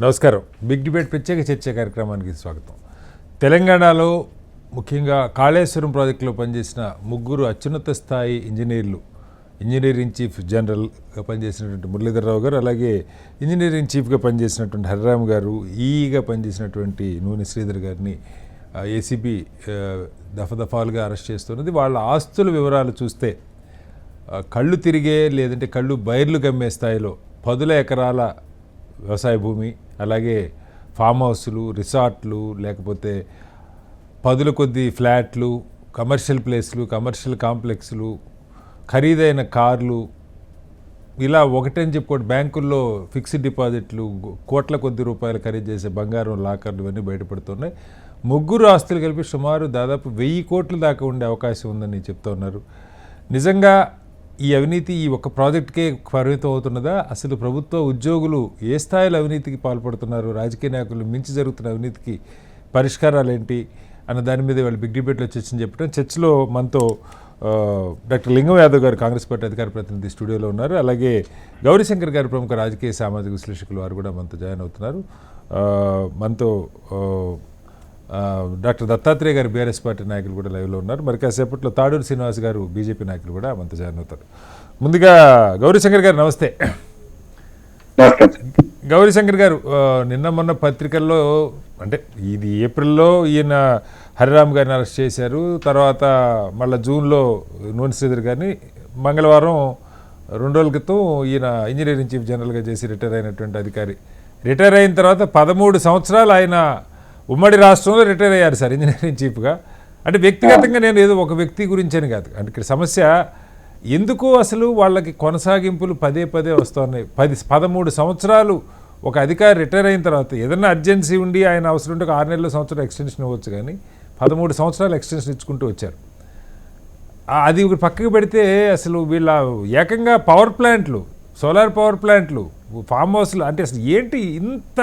నమస్కారం. Big debate ప్రత్యేక చర్చ కార్యక్రమానికి స్వాగతం. తెలంగాణలో ముఖ్యంగా కాళేశ్వరం ప్రాజెక్టులో పనిచేసిన ముగ్గురు అత్యున్నత స్థాయి ఇంజనీరింగ్ చీఫ్ జనరల్గా పనిచేసినటువంటి మురళీధరరావు గారు, అలాగే ఇంజనీరింగ్ చీఫ్గా పనిచేసినటువంటి హరిరామ్ గారు, ఈఈగా పనిచేసినటువంటి నూనె శ్రీధర్ గారిని ఏసీబీ దఫాలుగా అరెస్ట్ చేస్తున్నది. వాళ్ళ ఆస్తుల వివరాలు చూస్తే కళ్ళు తిరిగే లేదంటే కళ్ళు బైర్లు గమ్మే స్థాయిలో 10 ఎకరాల వ్యవసాయ భూమి, అలాగే ఫామ్ హౌస్లు, రిసార్ట్లు, లేకపోతే 10 కొద్ది ఫ్లాట్లు, కమర్షియల్ ప్లేస్లు, కమర్షియల్ కాంప్లెక్స్లు, ఖరీదైన కార్లు, ఇలా ఒకటని చెప్పుకోండి బ్యాంకుల్లో ఫిక్స్డ్ డిపాజిట్లు, కోట్ల కొద్ది రూపాయలు ఖరీదు చేసే బంగారం లాకర్లు ఇవన్నీ బయటపడుతున్నాయి. ముగ్గురు ఆస్తులు కలిపి సుమారు దాదాపు 1000 కోట్ల దాకా ఉండే అవకాశం ఉందని చెప్తున్నారు. నిజంగా ఈ అవినీతి ఈ ఒక్క ప్రాజెక్టుకే పరిమితం అవుతున్నదా? అసలు ప్రభుత్వ ఉద్యోగులు ఏ స్థాయిలో అవినీతికి పాల్పడుతున్నారు? రాజకీయ నాయకులు మించి జరుగుతున్న అవినీతికి పరిష్కారాలు ఏంటి అన్న దాని మీద వాళ్ళు బిగ్ డిబేట్లో చర్చని చెప్పడం. చర్చలో మనతో డాక్టర్ లింగం యాదవ్ గారు, కాంగ్రెస్ పార్టీ అధికార ప్రతినిధి స్టూడియోలో ఉన్నారు. అలాగే గౌరీశంకర్ గారు, ప్రముఖ రాజకీయ సామాజిక విశ్లేషకులు, వారు కూడా మనతో జాయిన్ అవుతున్నారు. మనతో డాక్టర్ దత్తాత్రేయ గారు, బీఆర్ఎస్ పార్టీ నాయకులు కూడా లైవ్లో ఉన్నారు. మరి కాసేపట్లో తాడూరు శ్రీనివాస్ గారు, బీజేపీ నాయకులు కూడా మనతో జాయిన్ అవుతారు. ముందుగా గౌరీశంకర్ గారు నమస్తే. గౌరీశంకర్ గారు, నిన్న మొన్న పత్రికల్లో అంటే ఇది ఏప్రిల్లో ఈయన హరిరామ్ గారిని అరెస్ట్ చేశారు, తర్వాత మళ్ళీ జూన్లో నూనె శ్రీధర్ గారిని, మంగళవారం 2 రోజుల క్రితం ఈయన ఇంజనీరింగ్ చీఫ్ జనరల్గా చేసి రిటైర్ అయినటువంటి అధికారి. రిటైర్ అయిన తర్వాత 13 సంవత్సరాలు ఆయన ఉమ్మడి రాష్ట్రంలో రిటైర్ అయ్యారు సార్ ఇంజనీరింగ్ చీఫ్గా. అంటే వ్యక్తిగతంగా నేను ఏదో ఒక వ్యక్తి గురించి అని కాదు, అంటే ఇక్కడ సమస్య ఎందుకు అసలు వాళ్ళకి కొనసాగింపులు పదే వస్తున్నాయి. 13 సంవత్సరాలు ఒక అధికారి రిటైర్ అయిన తర్వాత ఏదైనా అర్జెన్సీ ఉండి ఆయన అవసరం ఉంటే ఒక 6 నెలల సంవత్సరం ఎక్స్టెన్షన్ ఇవ్వచ్చు, కానీ 13 సంవత్సరాలు ఎక్స్టెన్షన్ ఇచ్చుకుంటూ వచ్చారు. అది ఒక పక్కకు పెడితే అసలు వీళ్ళ ఏకంగా పవర్ ప్లాంట్లు, సోలార్ పవర్ ప్లాంట్లు, ఫామ్ హౌస్లు, అంటే అసలు ఏంటి ఇంత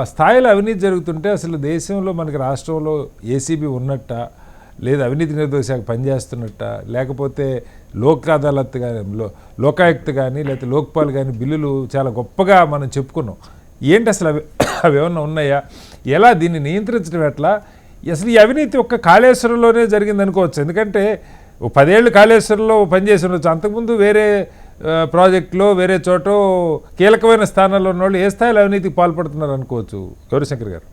స్థాయిలో అవినీతి జరుగుతుంటే అసలు దేశంలో మనకి రాష్ట్రంలో ఏసీబీ ఉన్నట్ట, లేదా అవినీతి నిరోధక శాఖ పనిచేస్తున్నట్ట, లేకపోతే లోక్ అదాలత్ కానీ, లోకాయుక్త కానీ, లేకపోతే లోక్పాల్ కానీ బిల్లులు చాలా గొప్పగా మనం చెప్పుకున్నాం. ఏంటి అసలు అవి ఏమన్నా ఉన్నాయా? ఎలా దీన్ని నియంత్రించడం ఎట్లా? అసలు ఈ అవినీతి ఒక్క కాళేశ్వరంలోనే జరిగింది అనుకోవచ్చు, ఎందుకంటే 10 ఏళ్ళు కాళేశ్వరంలో పనిచేసి ఉండొచ్చు, అంతకుముందు వేరే ప్రాజెక్టులో వేరే చోట కీలకమైన స్థానాల్లో ఉన్న వాళ్ళు ఏ స్థాయిలో అవినీతికి పాల్పడుతున్నారు అనుకోవచ్చు గౌరీశంకర్ గారు.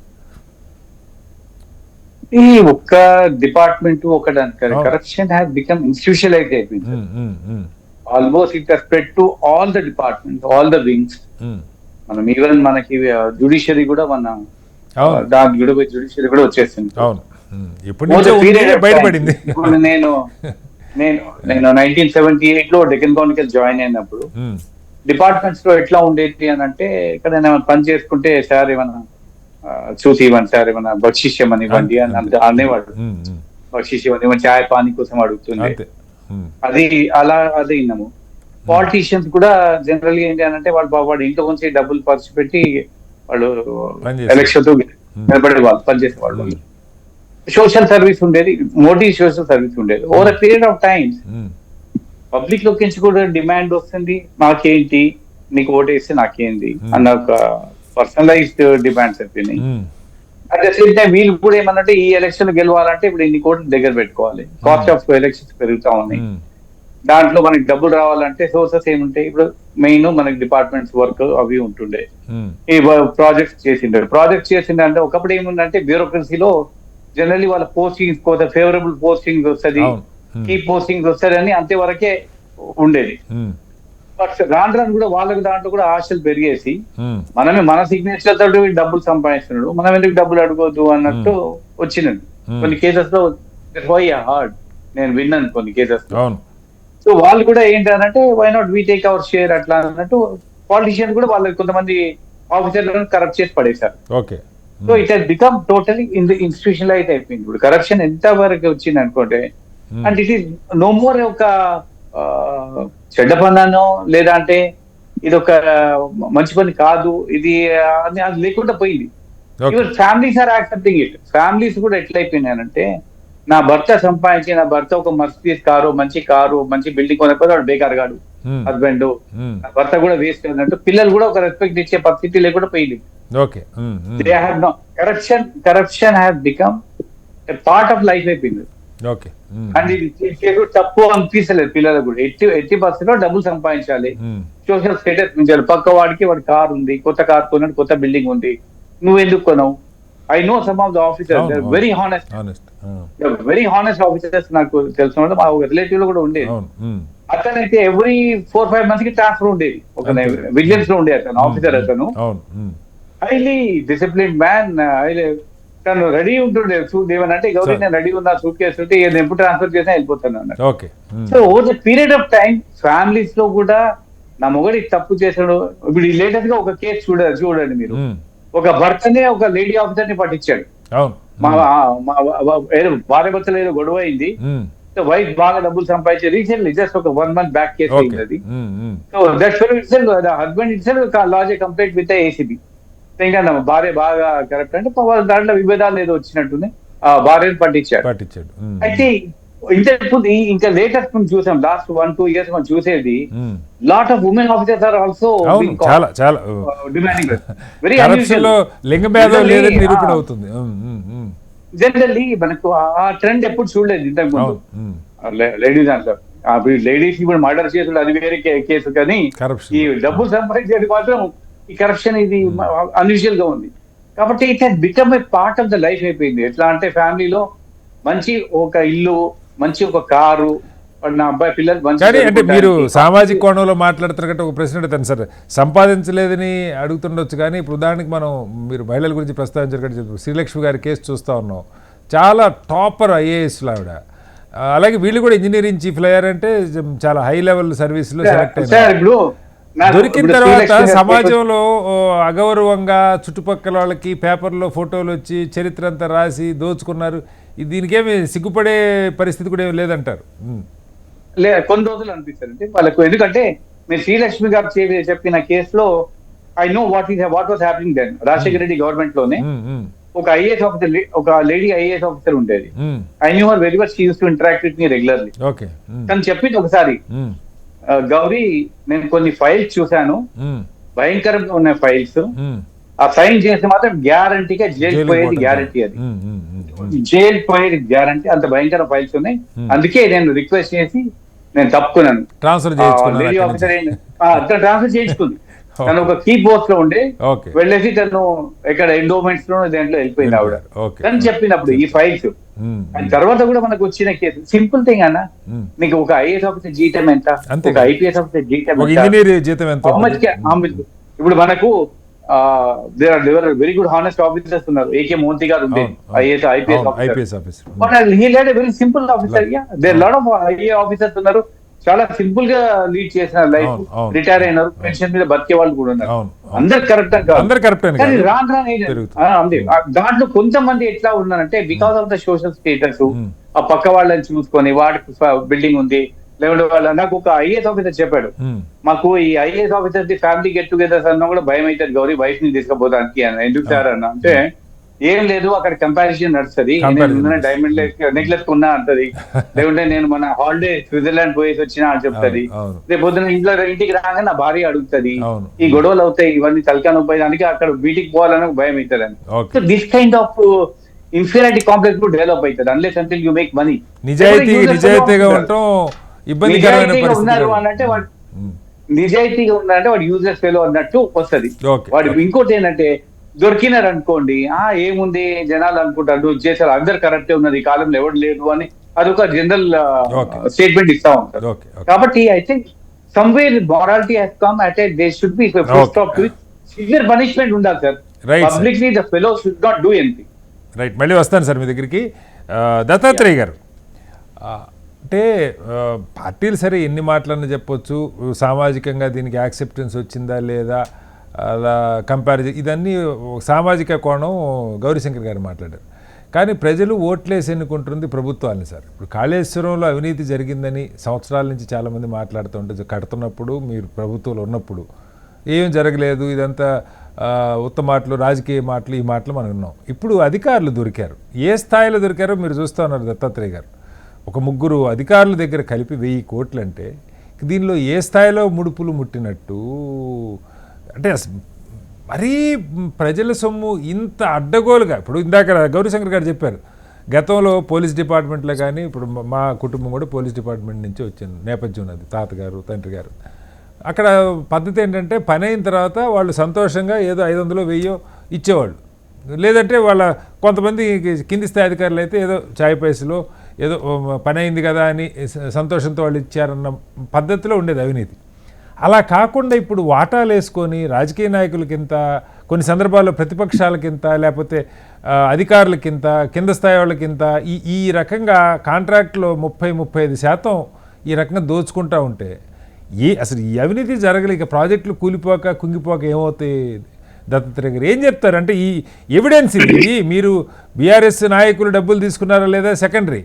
ఈ ఒక్క department corruption has become institutionalize అయిపోయింది. Almost it has spread to all the departments, all the wings. మనం ఈవెన్ మనకి జ్యుడిషియరీ కూడా దాని జ్యుడిషియరీ కూడా వచ్చేసింది. బయటపడింది. నేను 1978 లో డెక్కన్ క్రానికల్ జాయిన్ అయినప్పుడు డిపార్ట్మెంట్స్ లో ఎట్లా ఉండేది అని అంటే, ఇక్కడ పని చేసుకుంటే సార్ ఏమన్నా చూసి ఇవ్వండి, సార్ ఏమన్నా బక్షిష్యం అని ఇవ్వండి అని అనేవాడు. బక్షిష్యం అని ఛాయ్ పానీ కోసం అడుగుతుంది. అదే విన్నాము. పాలిటీషియన్స్ కూడా జనరల్ గా ఏంటి అని అంటే, వాడు ఇంట్లో నుంచి డబ్బులు ఖర్చు పెట్టి వాళ్ళు ఎలక్షన్ తో నిలబడే వాళ్ళు పనిచేసేవాళ్ళు. సోషల్ సర్వీస్ ఉండేది, మోడీ సోషల్ సర్వీస్ ఉండేది. Over a period of time public లోకి కూడా డిమాండ్ వస్తుంది, నాకేంటి నీకు ఓటేస్తే నాకేంటి అన్న ఒక పర్సనలైజ్డ్ డిమాండ్స్ అయిపోయినాయి. అట్ ద సేమ్ టైం వీళ్ళు కూడా ఏమన్నట్టే, ఈ ఎలక్షన్ గెలవాలంటే ఇప్పుడు ఇన్ని కోట్లు దగ్గర పెట్టుకోవాలి, కాస్ట్ ఆఫ్ ఎలక్షన్స్ పెరుగుతా ఉన్నాయి, దాంట్లో మనకి డబ్బులు రావాలంటే సోర్సెస్ ఏముంటాయి. ఇప్పుడు మెయిన్ మనకి డిపార్ట్మెంట్స్ వర్క్ అవి ఉంటుండే, ఈ ప్రాజెక్ట్స్ చేసిండే అంటే ఒకప్పుడు ఏముందంటే బ్యూరోక్రసీలో జనరల్లీ వాళ్ళ పోస్టింగ్స్ కోసం ఫేవరబుల్ పోస్టింగ్స్ వస్తుంది, కీ పోస్టింగ్స్ వస్తుంది అని అంతేవరకే ఉండేది. బట్ రాను కూడా వాళ్ళకి దాంట్లో కూడా ఆశలు పెరిగేసి మన సిగ్నేచర్ తోటి డబ్బులు సంపాదిస్తున్నాడు, మనం ఎందుకు డబ్బులు అడగొద్దు అన్నట్టు వచ్చినట్టు కొన్ని కేసెస్ లో హార్డ్ నేను విన్నాను కొన్ని కేసెస్ లో. సో వాళ్ళు కూడా ఏంటంటే why not we take our share అట్లా అన్నట్టు పాలిటిషియన్ కూడా వాళ్ళకి కొంతమంది ఆఫీసర్లను కరప్ట్ చేసి పడేశారు. So it has become totally institutionalize అయిపోయింది. ఇప్పుడు కరప్షన్ ఎంత వరకు వచ్చింది అనుకోంటే, and it is no more ఒక చెడ్డ పన్నానో లేదా అంటే ఇది ఒక మంచి పని కాదు ఇది అది లేకుండా పోయింది. Even families are accepting it. Families కూడా ఎట్లయిపోయినాయంటే, నా భర్త సంపాదించి, నా భర్త ఒక మర్సిడీస్ కారు, మంచి బిల్డింగ్ కొనకపోతే వాడు బేకార్ కాడు, హస్బెండ్ భర్త కూడా వేస్ట్ అన్నట్టు పిల్లలు కూడా ఒక రెస్పెక్ట్ ఇచ్చే పరిస్థితి లేకుండా పోయింది. Okay. They have no corruption have become part of life అయిపోయింది. ఓకే. అండ్ ఇది తప్పు అనిపిస్తలేదు పిల్లలకు కూడా. ఎట్టి పరిస్థితిలో డబ్బులు సంపాదించాలి, సోషల్ స్టేటస్ పెంచాలి. పక్క వాడికి వాడి కార్ ఉంది, కొత్త కార్ కొన్నాడు, కొత్త బిల్డింగ్ ఉంది, నువ్వు ఎందుకు కొనవు? I know some of the officers very honest, very honest officers. నాకు తెలిసిన మా రిలేటివ్ లో కూడా ఉండేది. అతనైతే ఎవ్రీ 4-5 months కి ట్రాన్స్ఫర్ ఉండేది. ఒక విజిలెన్స్ లో ఉండే అతను ఆఫీసర్. అతను హైలీ డిసిప్లిన్ మ్యాన్. తను రెడీ ఉంటుండే ఏమనంటే గౌరీ నేను రెడీ ఉన్నా సూట్ కేసు ఉంటే నేను ఎప్పుడు ట్రాన్స్ఫర్ చేసినా వెళ్ళిపోతాను అన్నట్టు. So over the period of time families లో కూడా నా మొగడి తప్పు చేసాడు. ఇప్పుడు లేటెస్ట్ గా ఒక కేసు చూడండి మీరు. ఒక భర్తనే ఒక లేడీ ఆఫీసర్ ని పట్టించాడు. భార్య భర్తలు ఏదో గొడవ అయింది, వైఫ్ బాగా డబ్బులు సంపాదించి రీసెంట్లీ జస్ట్ ఒక 1 month బ్యాక్ కేసు అయింది అది. So that's husband itself lodge a complaint with ACB. ఇంకా భార్య బాగా కరెక్ట్ అంటే దాంట్లో విభేదాలు ఏదో వచ్చినట్టునే ఆ భార్యను పట్టించాడు. అయితే ఇంకా లేటెస్ట్ చూసాం లాస్ట్ 1-2 years మనం చూసేది lot of women officers are also demanding very generally. మనకు ఆ ట్రెండ్ ఎప్పుడు చూడలేదు ఇంతకు ముందు లేడీస్ దాంట్లో. లేడీస్ ఇప్పుడు మర్డర్ చేసుడు అది వేరే కేసు, కానీ ఈ డబ్బులు సంపాదించేది మాత్రం ఈ కరప్షన్ ఇది అన్యూజువల్ గా ఉంది. కాబట్టి it has become a part of the life అయిపోయింది. ఎట్లా అంటే ఫ్యామిలీలో మంచి ఒక ఇల్లు, మంచి ఒక కారు, నా అబ్బాయి పిల్లలు మంచి. అంటే మీరు సామాజిక కోణంలో మాట్లాడుతారు కంటే ఒక ప్రశ్న అడుగుతాను సార్. సంపాదించలేదని అడుగుతుండొచ్చు, కానీ ఇప్పుడు ఉదాహరణకి మనం మీరు మహిళల గురించి ప్రస్తావించారు కంటే శ్రీలక్ష్మి గారి కేసు చూస్తూ ఉన్నాం. చాలా టాపర్ ఐఏఎస్లు ఆవిడ. అలాగే వీళ్ళు కూడా ఇంజనీరింగ్ చీఫ్లు అయ్యారంటే చాలా హై లెవెల్ సర్వీస్ లో సెలెక్ట్ అయ్యారు. దొరికిన తర్వాత సమాజంలో అగౌరవంగా చుట్టుపక్కల వాళ్ళకి పేపర్లో ఫోటోలు వచ్చి చరిత్ర అంతా రాసి దోచుకున్నారు. దీనికేమి సిగ్గుపడే పరిస్థితి కూడా ఏమి లేదంటారు. కొన్ని రోజులు అనిపిస్తుంది వాళ్ళకు. ఎందుకంటే మీరు శ్రీలక్ష్మి గారు చెప్పిన కేసులో I know what was happening then. Rajasekhara Reddy government లోనే ఒక ఐఏఎస్ ఆఫీసర్, ఒక లేడీ ఐఏఎస్ ఆఫీసర్ ఉండేది. I knew her very much. She used to interact with me regularly. తను చెప్పింది ఒకసారి, గౌరీ నేను కొన్ని ఫైల్స్ చూశాను, భయంకరంగా ఉన్నాయి ఫైల్స్, ఆ సైన్ చేస్తే మాత్రం గ్యారంటీగా జైలు పోయేది గ్యారంటీ. అది జైలు పోయేది గ్యారంటీ, అంత భయంకర ఫైల్స్ ఉన్నాయి. అందుకే నేను రిక్వెస్ట్ చేసి నేను తప్పుకున్నాను. లేడీ ఆఫీసర్ ట్రాన్స్ఫర్ చేయించుకుంది. తను ఒక కీ పోస్ట్ లో ఉండే వెళ్ళేసి తను ఎక్కడ ఎండోమెంట్స్ లో దేంట్లో వెళ్ళిపోయింది ఆవిడ. తను చెప్పినప్పుడు ఈ ఫైల్స్ తర్వాత కూడా మనకు వచ్చిన కేసు సింపుల్ థింగ్ అన్న. నీకు ఒక ఐఏఎస్ ఆఫీసర్ జీతం ఎంత, ఒక ఐపీఎస్ ఆఫీసర్ జీతం ఎంత? ఇప్పుడు మనకు వెరీ గుడ్ హానెస్ట్ ఆఫీసర్స్ ఉన్నారు. ఏకే మోంతి గారు ఉండే IAS IPS officer. Very simple officer. There lot of IA officers ఉన్నారు, చాలా సింపుల్ గా లీడ్ చేసిన లైఫ్, రిటైర్ అయినారు, పెన్షన్ మీద బతికే వాళ్ళు కూడా ఉన్నారు. అందరు కరెక్ట్. కానీ దాంట్లో కొంతమంది ఎట్లా ఉన్నారంటే because of the social status, ఆ పక్క వాళ్ళని చూసుకొని వాడికి బిల్డింగ్ ఉంది లేకుంటే వాళ్ళ. నాకు ఒక ఐఏఎస్ ఆఫీసర్ చెప్పాడు, మాకు ఈ IAS officer the family get togethers అన్నా కూడా భయం అవుతుంది గౌరీ వైఫ్ ని తీసుకుపోతానికి అన్న. ఎందుకు సార్ అన్న అంటే ఏం లేదు అక్కడ కంపారిజన్ నడుస్తుంది. డైమండ్ నెక్లెస్ కొన్నా అంటది, లేకుంటే నేను మన హాలిడే స్విట్జర్లాండ్ పోయేసి వచ్చినా అని చెప్తుంది. రేపు పొద్దున ఇంటికి రాగానే నా భార్య అడుగుతుంది, ఈ గొడవలు అవుతాయి, ఇవన్నీ తలకా నొప్పేదానికి అక్కడ బీటికి పోవాలని భయం అవుతుంది అని. So this kind of inferiority complex కూడా డెవలప్ అవుతుంది unless until you make money. నిజాయితీగా ఉన్నారు అన్నట్టే వాడు నిజాయితీగా ఉన్నారంటే వాడు యూజ్లెస్ ఫెలో అన్నట్టు వస్తుంది. వాడు ఇంకోటి ఏంటంటే దొరికినారు అనుకోండి, ఏముంది జనాలు అనుకుంటారు చేశారు, అందరు కరెక్టే ఉన్నది, ఈ కాలంలో ఎవరు లేదు అని అదొక జనరల్ స్టేట్మెంట్ ఇస్తా ఉంటారు. కాబట్టి I think somewhere morality has come at they should be severe punishment ఉండాలి sir. Publicly the fellow should not do anything. Right, మళ్ళీ వస్తాను సార్ మీ దగ్గరికి. దత్తాత్రేయ గారు, అంటే పార్టీలు సరే ఎన్ని మాటలన్నా చెప్పొచ్చు, సామాజికంగా దీనికి యాక్సెప్టెన్స్ వచ్చిందా లేదా అలా కంపారిజన్, ఇదన్నీ సామాజిక కోణం గౌరీశంకర్ గారు మాట్లాడారు. కానీ ప్రజలు ఓట్లేసి ఎన్నుకుంటుంది ప్రభుత్వాన్ని సార్. ఇప్పుడు కాళేశ్వరంలో అవినీతి జరిగిందని సంవత్సరాల నుంచి చాలామంది మాట్లాడుతూ ఉంటే, కడుతున్నప్పుడు మీరు ప్రభుత్వంలో ఉన్నప్పుడు ఏం జరగలేదు, ఇదంతా ఉత్త మాటలు, రాజకీయ మాటలు, ఈ మాటలు మనం విన్నాం. ఇప్పుడు అధికారులు దొరికారు, ఏ స్థాయిలో దొరికారో మీరు చూస్తూ ఉన్నారు దత్తాత్రేయ గారు. ఒక 3 అధికారుల దగ్గర కలిపి 1000 కోట్లు అంటే దీనిలో ఏ స్థాయిలో ముడుపులు ముట్టినట్టు అంటే మరీ ప్రజల సొమ్ము ఇంత అడ్డగోలుగా, ఇప్పుడు ఇందాక గౌరీశంకర్ గారు చెప్పారు, గతంలో పోలీస్ డిపార్ట్మెంట్లో కానీ, ఇప్పుడు మా కుటుంబం కూడా పోలీస్ డిపార్ట్మెంట్ నుంచి వచ్చింది, నేపథ్యం ఉన్నది, తాతగారు తండ్రి గారు. అక్కడ పద్ధతి ఏంటంటే పని అయిన తర్వాత వాళ్ళు సంతోషంగా ఏదో 500 1000 ఇచ్చేవాళ్ళు. లేదంటే వాళ్ళ కొంతమంది కింది స్థాయి అధికారులు అయితే ఏదో చాయ్ పైసలో ఏదో పని అయింది కదా అని సంతోషంతో వాళ్ళు ఇచ్చారన్న పద్ధతిలో ఉండేది అవినీతి. అలా కాకుండా ఇప్పుడు వాటాలు వేసుకొని రాజకీయ నాయకులకింత, కొన్ని సందర్భాల్లో ప్రతిపక్షాలకింత, లేకపోతే అధికారులకింత, కింద స్థాయి వాళ్ళకింత ఈ రకంగా కాంట్రాక్ట్లో 30-35% ఈ రకంగా దోచుకుంటూ ఉంటే అసలు ఈ అవినీతి జరగలేక ప్రాజెక్టులు కూలిపోక కుంగిపోక ఏమవుతాయి? దత్తాత్రేయ గారు ఏం చెప్తారు? అంటే ఈ ఎవిడెన్స్ ఇది మీరు బీఆర్ఎస్ నాయకులు డబ్బులు తీసుకున్నారా లేదా సెకండరీ,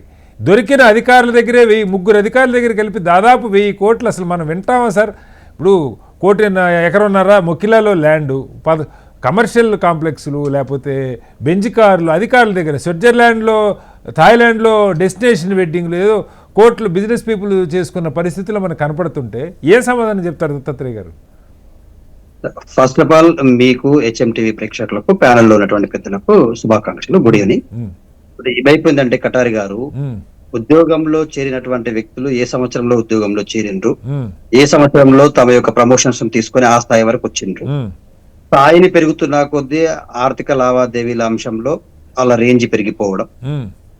దొరికిన అధికారుల దగ్గరే 3 అధికారుల దగ్గర కలిపి దాదాపు 1000 కోట్లు అసలు మనం వింటామా సార్? ఇప్పుడు 1.5 ఎకరన్నర మొకిలాలో ల్యాండు, కమర్షియల్ కాంప్లెక్స్లు, లేకపోతే బెంజ్ కార్లు అధికారుల దగ్గర, స్విట్జర్లాండ్లో థాయిలాండ్లో డెస్టినేషన్ వెడ్డింగ్లు ఏదో కోట్లు బిజినెస్ పీపుల్ చేసుకున్న పరిస్థితుల్లో మనకు కనపడుతుంటే ఏ సమాధానం చెప్తారు దత్తాత్రేయ గారు? ఫస్ట్ ఆఫ్ ఆల్ మీకు హెచ్ఎంటీవీ ప్రేక్షకులకు, ప్యానెల్లో ఉన్నటువంటి పెద్దలకు శుభాకాంక్షలు. Good evening. ఏమైపోయిందంటే కటారి గారు, ఉద్యోగంలో చేరినటువంటి వ్యక్తులు ఏ సంవత్సరంలో ఉద్యోగంలో చేరిండ్రు, ఏ సంవత్సరంలో తమ యొక్క ప్రమోషన్స్ తీసుకొని ఆ స్థాయి వరకు వచ్చిండ్రు, స్థాయిని పెరుగుతున్న కొద్దీ ఆర్థిక లావాదేవీల అంశంలో వాళ్ళ రేంజ్ పెరిగిపోవడం.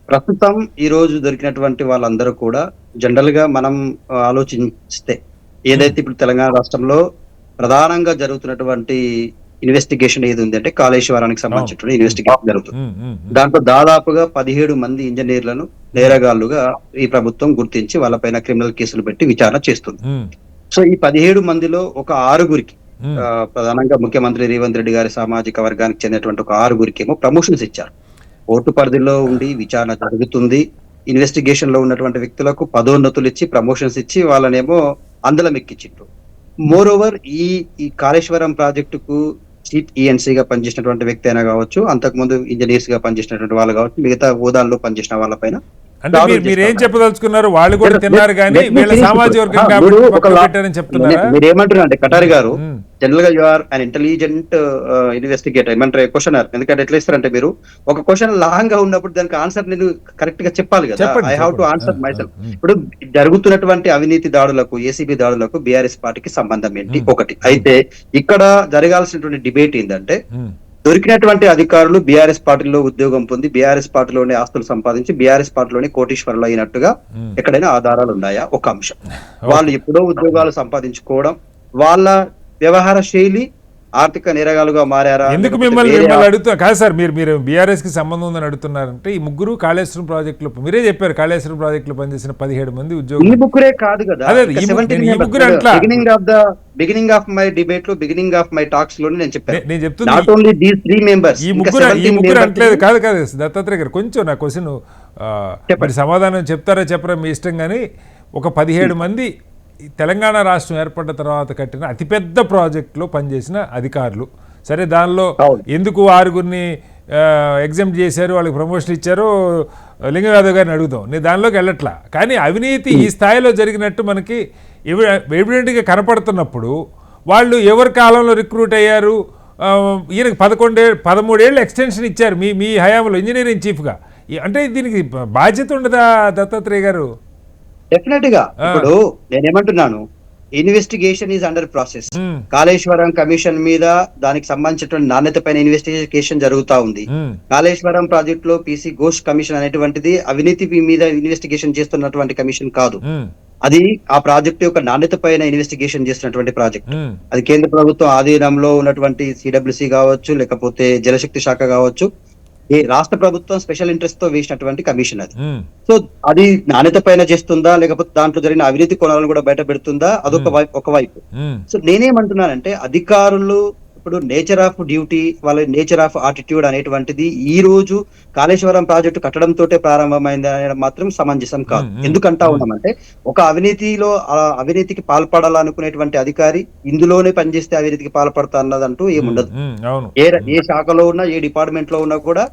ప్రస్తుతం ఈ రోజు దొరికినటువంటి వాళ్ళందరూ కూడా జనరల్ గా మనం ఆలోచిస్తే ఏదైతే ఇప్పుడు తెలంగాణ రాష్ట్రంలో ప్రధానంగా జరుగుతున్నటువంటి ఇన్వెస్టిగేషన్ ఏది ఉంది అంటే కాళేశ్వరానికి సంబంధించిన ఇన్వెస్టిగేషన్ జరుగుతుంది. దాంట్లో దాదాపుగా 17 మంది ఇంజనీర్లను నేరగాళ్లుగా ఈ ప్రభుత్వం గుర్తించి వాళ్ళపైన క్రిమినల్ కేసులు పెట్టి విచారణ చేస్తుంది. సో ఈ 17 మందిలో ఒక 6గురికి, ప్రధానంగా ముఖ్యమంత్రి రేవంత్ రెడ్డి గారి సామాజిక వర్గానికి చెందినటువంటి ఒక 6గురికి ఏమో ప్రమోషన్స్ ఇచ్చారు. కోర్టు పరిధిలో ఉండి విచారణ జరుగుతుంది. ఇన్వెస్టిగేషన్ లో ఉన్నటువంటి వ్యక్తులకు పదోన్నతులు ఇచ్చి ప్రమోషన్స్ ఇచ్చి వాళ్ళనేమో అందలం ఎక్కించిండ్రు. మోర్ ఓవర్ ఈ కాళేశ్వరం ప్రాజెక్టుకు చీఫ్ ఈఎన్సీగా పనిచేసినటువంటి వ్యక్తి అయినా కావచ్చు, అంతకుముందు ఇంజనీర్స్ గా పనిచేసినటువంటి వాళ్ళు కావచ్చు, మిగతా హోదాల్లో పనిచేసిన వాళ్ళపైన అంటే మీరేం చెప్పదలుచుకున్నారు? వాళ్ళు కూడా తిన్నారు కానీ వీళ్ళ సామాజిక వర్గం కాబట్టి చెప్తున్నారా? మీరేమంటున్నారు అంటే కటారి గారు, జనరల్ గా you are an intelligent investigator, ఏమంటారు క్వశ్చనర్. ఎందుకంటే ఎట్లా ఇస్తారంటే మీరు ఒక క్వశ్చన్ లాంగ్ గా ఉన్నప్పుడు దానికి ఆన్సర్ నేను కరెక్ట్ గా చెప్పాలి కదా. I have to answer my self. ఇప్పుడు జరుగుతున్నటువంటి అవినీతి దాడులకు, ఏసీబీ దాడులకు బీఆర్ఎస్ పార్టీకి సంబంధం ఏంటి? ఒకటి అయితే ఇక్కడ జరగాల్సినటువంటి డిబేట్ ఏంటంటే, దొరికినటువంటి అధికారులు బీఆర్ఎస్ పార్టీలో ఉద్యోగం పొంది బీఆర్ఎస్ పార్టీలోనే ఆస్తులు సంపాదించి బీఆర్ఎస్ పార్టీలోనే కోటీశ్వరులు అయినట్టుగా ఎక్కడైనా ఆధారాలు ఉన్నాయా? ఒక అంశం. వాళ్ళు ఎప్పుడో ఉద్యోగాలు సంపాదించుకోవడం, వాళ్ళ వ్యవహార శైలి ఆర్థిక నేరగాలుగా మారారా? ఎందుకు మిమ్మల్ని అడుగుతున్నా కాదు సార్, మీరు బీఆర్ఎస్ కి సంబంధం ఉందని అడుగుతున్నారంటే ఈ 3 కాళేశ్వరం ప్రాజెక్టులో, మీరే చెప్పారు కాళేశ్వరం ప్రాజెక్టులో పనిచేసిన 17 మంది ఉద్యోగులు. ఈ ముగ్గురే కాదు కదా, బిగినింగ్ ఆఫ్ మై డిబేట్ లో, బిగినింగ్ ఆఫ్ మై టాక్స్ లో నేను చెప్పాను. నేను చెప్తున్నా నాట్ ఓన్లీ దీస్ 3 మెంబర్స్. ఈ ముగ్గురు అంటలేదు. కాదు దత్తాత్రేయ గారు, కొంచెం నా క్వశ్చన్ మరి సమాధానం చెప్తారా చెప్పరా మీ ఇష్టం. కానీ ఒక 17 మంది తెలంగాణ రాష్ట్రం ఏర్పడ్డ తర్వాత కట్టిన అతిపెద్ద ప్రాజెక్టులో పనిచేసిన అధికారులు, సరే దానిలో ఎందుకు 6గురిని ఎగ్జామ్ చేశారు, వాళ్ళకి ప్రమోషన్ ఇచ్చారు, లింగం యాదవ్ గారిని అడుగుదాం, నేను దానిలోకి వెళ్ళట్లా. కానీ అవినీతి ఈ స్థాయిలో జరిగినట్టు మనకి ఎవిడెంట్గా కనపడుతున్నప్పుడు వాళ్ళు ఎవరి కాలంలో రిక్రూట్ అయ్యారు? ఈయనకి 13 ఏళ్ళు ఎక్స్టెన్షన్ ఇచ్చారు మీ హయాంలో ఇంజనీరింగ్ చీఫ్గా. అంటే దీనికి బాధ్యత ఉండదా దత్తాత్రేయ గారు? డెఫినెట్ గా. ఇప్పుడు నేనేమంటున్నాను, investigation is under process. Kaleshwaram commission మీద దానికి సంబంధించినటువంటి నాణ్యత పైన ఇన్వెస్టిగేషన్ జరుగుతా ఉంది. కాళేశ్వరం ప్రాజెక్ట్ లో పీసీ ఘోష్ కమిషన్ అనేటువంటిది అవినీతి మీద ఇన్వెస్టిగేషన్ చేస్తున్నటువంటి కమిషన్ కాదు. అది ఆ ప్రాజెక్ట్ యొక్క నాణ్యత పైన ఇన్వెస్టిగేషన్ చేస్తున్నటువంటి ప్రాజెక్ట్. అది కేంద్ర ప్రభుత్వం ఆధీనంలో ఉన్నటువంటి సిడబ్ల్యూసీ కావచ్చు, లేకపోతే జలశక్తి శాఖ కావచ్చు, ఈ రాష్ట్ర ప్రభుత్వం స్పెషల్ ఇంట్రెస్ట్ తో వేసినటువంటి కమిషన్ అది. సో అది నాణ్యత పైన చేస్తుందా, లేకపోతే దాంట్లో జరిగిన అవినీతి కోణాలను కూడా బయట పెడుతుందా, అదొక ఒకవైపు. సో నేనేమంటున్నానంటే, అధికారులు ఇప్పుడు నేచర్ ఆఫ్ డ్యూటీ, వాళ్ళ నేచర్ ఆఫ్ ఆటిట్యూడ్ అనేటువంటిది ఈ రోజు కాళేశ్వరం ప్రాజెక్టు కట్టడంతో ప్రారంభమైంది అనేది మాత్రం సమంజసం కాదు. ఎందుకంటా ఉన్నామంటే, ఒక అవినీతికి పాల్పడాలనుకునేటువంటి అధికారి ఇందులోనే పనిచేస్తే అవినీతికి పాల్పడతా అన్నదంటూ ఏముండదు. ఏ శాఖలో ఉన్నా, ఏ డిపార్ట్మెంట్ లో ఉన్నా కూడా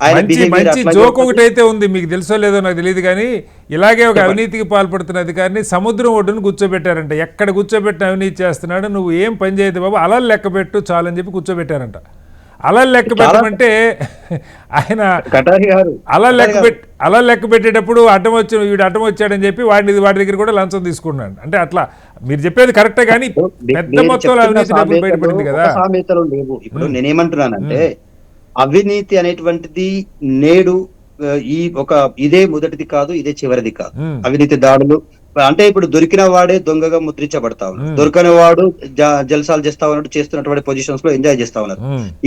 ఆయన మంచి behavior మంచి అట్లాగే జోక్ ఉంటుంది. ఒకటి అయితే ఉంది, మీకు తెలుసో లేదో నాకు తెలియదు కానీ ఇలాగే ఒక అవినీతికి పాల్పడుతున్న అధికారిని సముద్రం ఒడ్డును కూర్చోబెట్టారంట. ఎక్కడ కూర్చోబెట్టి అవినీతి చేస్తున్నాడు, నువ్వు ఏం పని చేయదు బాబు, అలా లెక్క పెట్టు చాలని చెప్పి కూర్చోబెట్టారంట. అలా లెక్క పెట్టమంటే ఆయన కటారి గారు అలా లెక్క పెట్టేటప్పుడు వీడు అడ్డం వచ్చాడని చెప్పి వాడి దగ్గర కూడా లంచం తీసుకున్నాడు. అంటే అట్లా మీరు చెప్పేది కరెక్టే కానీ పెద్ద మొత్తంలో అవినీతి డబ్బులు బయటపడింది కదా. సామెతలు లేవు. ఇప్పుడు నేనేమంటున్నానంటే అవినీతి అనేటువంటిది నేడు ఇదే మొదటిది కాదు, ఇదే చివరిది కాదు. అవినీతి దాడులు అంటే ఇప్పుడు దొరికిన వాడే దొంగగా ముద్రించబడతా ఉన్నాడు, దొరకని వాడు జల్సాలు చేస్తా ఉన్నాడు, చేస్తున్నటువంటి పొజిషన్స్ లో ఎంజాయ్ చేస్తా ఉన్నారు.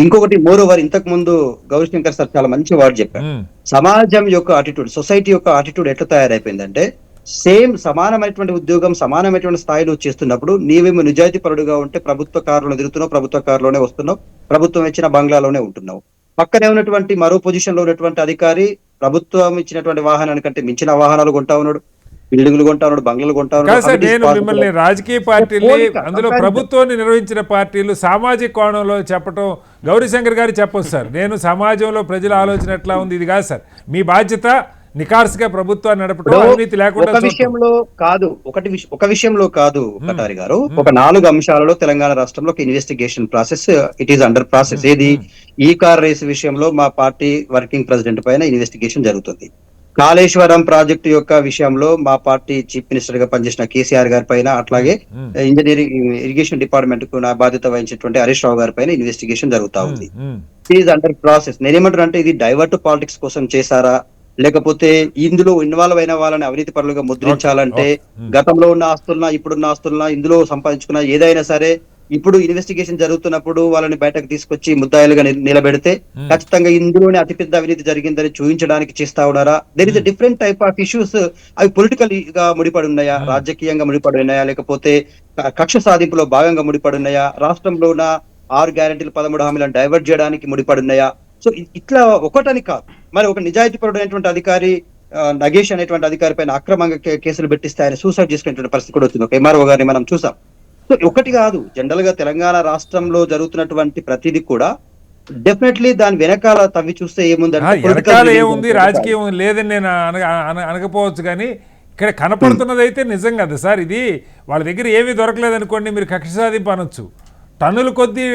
ఇంకొకటి మోర్ ఓవర్, ఇంతకు ముందు గౌరీశంకర్ సార్ చాలా మంచి వాడు చెప్పారు. సమాజం యొక్క అటిట్యూడ్, సొసైటీ యొక్క అటిట్యూడ్ ఎట్లా తయారైపోయిందంటే సేమ్ సమానమైనటువంటి ఉద్యోగం సమానమైనటువంటి స్థాయిలో చేస్తున్నప్పుడు నీవేమో నిజాయితీ పరుడుగా ఉంటే ప్రభుత్వ కారులో తిరుగుతున్నావు, ప్రభుత్వ కారులోనే వస్తున్నావు, ప్రభుత్వం ఇచ్చిన బంగ్లాలోనే ఉంటున్నావు. పక్కనే ఉన్నటువంటి మరో పొజిషన్ లో ఉన్నటువంటి అధికారి ప్రభుత్వం ఇచ్చినటువంటి వాహనానికంటే మించిన వాహనాలు కొంటా ఉన్నాడు, బిల్డింగ్లు కొంటా ఉన్నాడు, బంగ్లాలు కొంటా ఉన్నాడు. నేను మిమ్మల్ని రాజకీయ పార్టీలు, అందులో ప్రభుత్వాన్ని నిర్వహించిన పార్టీలు సామాజిక కోణంలో చెప్పటం గౌరీశంకర్ గారు చెప్పొచ్చు సార్. నేను సమాజంలో ప్రజల ఆలోచన ఎట్లా ఉంది ఇది కాదు సార్, మీ బాధ్యత నికార్స్గా ప్రభుత్వాన్ని నడపడం, అవినీతి లేకుండా. ఒక విషయంలో కాదు కటారి గారు, ఒక 4 అంశాలలో తెలంగాణ రాష్ట్రంలో ఒక investigation process it is under process. ఏది ఈ కార్ రేస్ విషయంలో మా పార్టీ వర్కింగ్ ప్రెసిడెంట్ పైన ఇన్వెస్టిగేషన్ జరుగుతుంది. కాళేశ్వరం ప్రాజెక్టు యొక్క విషయంలో మా పార్టీ చీఫ్ మినిస్టర్ గా పనిచేసిన కేసీఆర్ గారి పైన, అట్లాగే ఇంజనీరింగ్ ఇరిగేషన్ డిపార్ట్మెంట్ కు నా బాధ్యత వహించినటువంటి హరీష్ రావు గారి పైన ఇన్వెస్టిగేషన్ జరుగుతా ఉంది. It is under process. నేనేమంటున్నా అంటే ఇది డైవర్ట్ పాలిటిక్స్ కోసం చేశారా, లేకపోతే ఇందులో ఇన్వాల్వ్ అయిన వాళ్ళని అవినీతి పరులుగా ముద్రించాలంటే గతంలో ఉన్న ఆస్తులన ఇప్పుడున్న ఆస్తులన ఇందులో సంపాదించుకున్న ఏదైనా సరే ఇప్పుడు ఇన్వెస్టిగేషన్ జరుగుతున్నప్పుడు వాళ్ళని బయటకు తీసుకొచ్చి ముద్దాయిలుగా నిలబెడితే ఖచ్చితంగా ఇందులోనే అతిపెద్ద అవినీతి జరిగిందని చూపించడానికి చేస్తా ఉన్నారా? There is a different type of issues. అవి పొలిటికల్ గా ముడిపడి ఉన్నాయా, రాజకీయంగా ముడిపడి ఉన్నాయా, లేకపోతే కక్ష సాధింపులో భాగంగా ముడిపడి ఉన్నాయా, రాష్ట్రంలో ఉన్న 6 గ్యారెంటీలు 13 హామీలను డైవర్ట్ చేయడానికి ముడిపడి ఉన్నాయా? సో ఇట్లా ఒకటని కాదు. మరి ఒక నిజాయితీ పరుడైనటువంటి అధికారి నగేష్ అనేటువంటి అధికారి పైన అక్రమంగా కేసులు పెట్టిస్తే ఆయన సూసైడ్ చేసుకునేటువంటి పరిస్థితి కూడా వచ్చింది. ఒక ఎంఆర్ఓ గారిని మనం చూసాం. సో ఒకటి కాదు, జనరల్ గా తెలంగాణ రాష్ట్రంలో జరుగుతున్నటువంటి ప్రతిదీ కూడా డెఫినెట్లీ దాని వెనకాల తవ్వి చూస్తే ఏముంది రాజకీయం లేదని నేను అనకపోవచ్చు, కానీ ఇక్కడ కనపడుతున్నది అయితే నిజం కదా సార్. ఇది వాళ్ళ దగ్గర ఏమీ దొరకలేదనుకోండి, మీరు కక్ష సాధింపు అనొచ్చు. టన్నుల కొద్దీ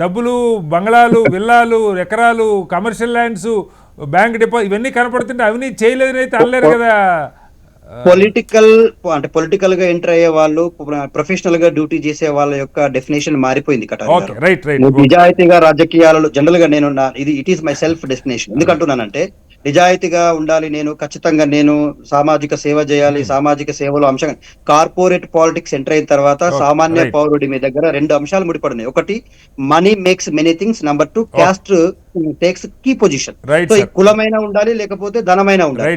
డబ్బులు, బంగ్లాలు, విల్లాలు, ఎకరాలు, కమర్షియల్ ల్యాండ్స్, బ్యాంక్ డిపాజిట్ ఇవన్నీ కనపడుతుంటే అవినీతి చేయలేదని అయితే అనలేరు కదా. పొలిటికల్ గా ఎంటర్ అయ్యే వాళ్ళు, ప్రొఫెషనల్ గా డ్యూటీ చేసే వాళ్ళ యొక్క డెఫినేషన్ మారిపోయింది. నిజాయితీగా రాజకీయాలలో జనరల్ గా నేను it is my self definition. ఎందుకంటున్నానంటే నిజాయితీగా ఉండాలి, నేను ఖచ్చితంగా నేను సామాజిక సేవ చేయాలి, సామాజిక సేవలో అంశం. కార్పొరేట్ పాలిటిక్స్ ఎంటర్ అయిన తర్వాత సామాన్య పౌరుడి మీ దగ్గర 2 అంశాలు ముడిపడున్నాయి. ఒకటి money makes many things, number 2 caste takes key position. So ఈ కులమైన ఉండాలి, లేకపోతే ధనమైన ఉండాలి.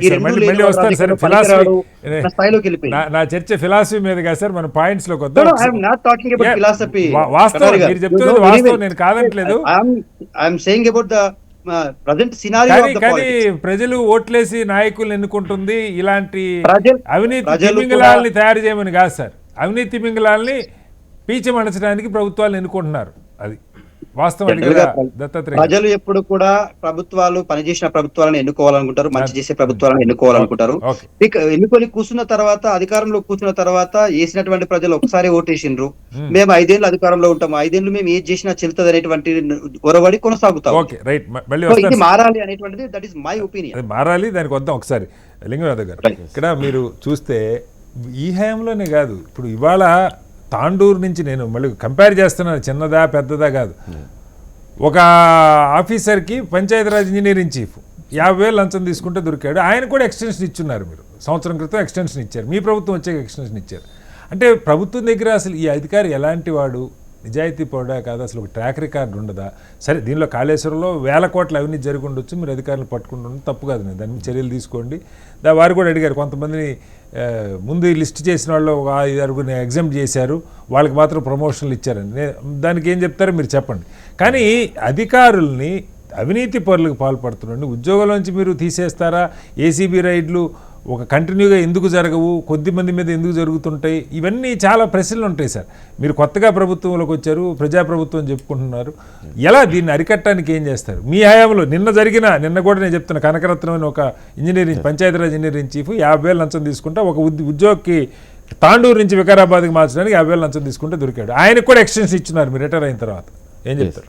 స్థాయిలోకి వెళ్ళిపోయింది. నా చర్చ ఫిలాసఫీ మీద కాదు సార్, మన పాయింట్స్ లోకి వద్దాం. కానీ ప్రజలు ఓట్లేసి నాయకులను ఎన్నుకుంటుంది ఇలాంటి అవినీతి తిమింగలాల్ని తయారు చేయమని కాదు సార్. అవినీతి తిమింగలాల్ని పీచమనచడానికి ప్రభుత్వాలు ఎన్నుకుంటున్నారు. అది వాస్తవం. ప్రజలు ఎప్పుడు కూడా ప్రభుత్వాలు పనిచేసిన ప్రభుత్వాలను ఎన్నుకోవాలనుకుంటారు, మంచి చేసే ప్రభుత్వాలను ఎన్నుకోవాలనుకుంటారు. ఎన్నుకొని కూర్చున్న తర్వాత, అధికారంలో కూర్చున్న తర్వాత వేసినటువంటి ప్రజలు ఒకసారి ఓటేసిండ్రు, మేము 5 ఏళ్ళు అధికారంలో ఉంటాము, 5 ఏళ్ళు మేము ఏది చేసినా చెల్తుంది అనేటువంటి ఒరవడి కొనసాగుతాం. ఇది మారాలి అనేటువంటిది దట్ ఈస్ మై ఒపీనియన్. మారాలి, దానికి వద్దాం ఒకసారి. లింగరాజు గారు, ఇక్కడ మీరు చూస్తే ఈ హయాంలోనే కాదు, ఇప్పుడు ఇవాళ తాండూరు నుంచి నేను మళ్ళీ కంపేర్ చేస్తున్నాను, చిన్నదా పెద్దదా కాదు. ఒక ఆఫీసర్కి పంచాయతీరాజ్ ఇంజనీరింగ్ చీఫ్ 50,000 లంచం తీసుకుంటే దొరికాడు. ఆయన కూడా ఎక్స్టెన్షన్ ఇచ్చున్నారు. మీరు సంవత్సరం క్రితం ఎక్స్టెన్షన్ ఇచ్చారు, మీ ప్రభుత్వం వచ్చే ఎక్స్టెన్షన్ ఇచ్చారు. అంటే ప్రభుత్వం దగ్గర అసలు ఈ అధికారి ఎలాంటి వాడు, నిజాయితీ పడా కాదు, అసలు ఒక ట్రాక్ రికార్డు ఉండదా? సరే, దీనిలో కాళేశ్వరంలో 1000 కోట్ల అవినీతి జరిగి ఉండొచ్చు, మీరు అధికారులు పట్టుకుంటుండే తప్పు కాదు, నేను దాని మీద చర్యలు తీసుకోండి. వారు కూడా అడిగారు, కొంతమందిని ముందు లిస్ట్ చేసిన వాళ్ళు 5-6 ఎగ్జామ్ చేశారు, వాళ్ళకి మాత్రం ప్రమోషన్లు ఇచ్చారని. దానికి ఏం చెప్తారో మీరు చెప్పండి. కానీ అధికారుల్ని అవినీతి పరులకు పాల్పడుతున్నాండి, ఉద్యోగంలోంచి మీరు తీసేస్తారా? ఏసీబీ రైడ్లు ఒక కంటిన్యూగా ఎందుకు జరగవు, కొద్ది మంది మీద ఎందుకు జరుగుతుంటాయి, ఇవన్నీ చాలా ప్రశ్నలు ఉంటాయి సార్. మీరు కొత్తగా ప్రభుత్వంలోకి వచ్చారు, ప్రజాప్రభుత్వం చెప్పుకుంటున్నారు, ఎలా దీన్ని అరికట్టడానికి ఏం చేస్తారు మీ హయాంలో? నిన్న కూడా నేను చెప్తున్నా, కనకరత్నం అని ఒక ఇంజనీరింగ్ పంచాయతీరాజ్ ఇంజనీరింగ్ చీఫ్ 50,000 లంచం తీసుకుంటా ఒక ఉద్యోగికి తాండూరు నుంచి వికారాబాద్కి మార్చడానికి 50,000 లంచం తీసుకుంటే దొరికాడు. ఆయనకు కూడా ఎక్స్టెన్షన్ ఇచ్చినారు మీరు రిటైర్ అయిన తర్వాత. ఏం చెప్తారు?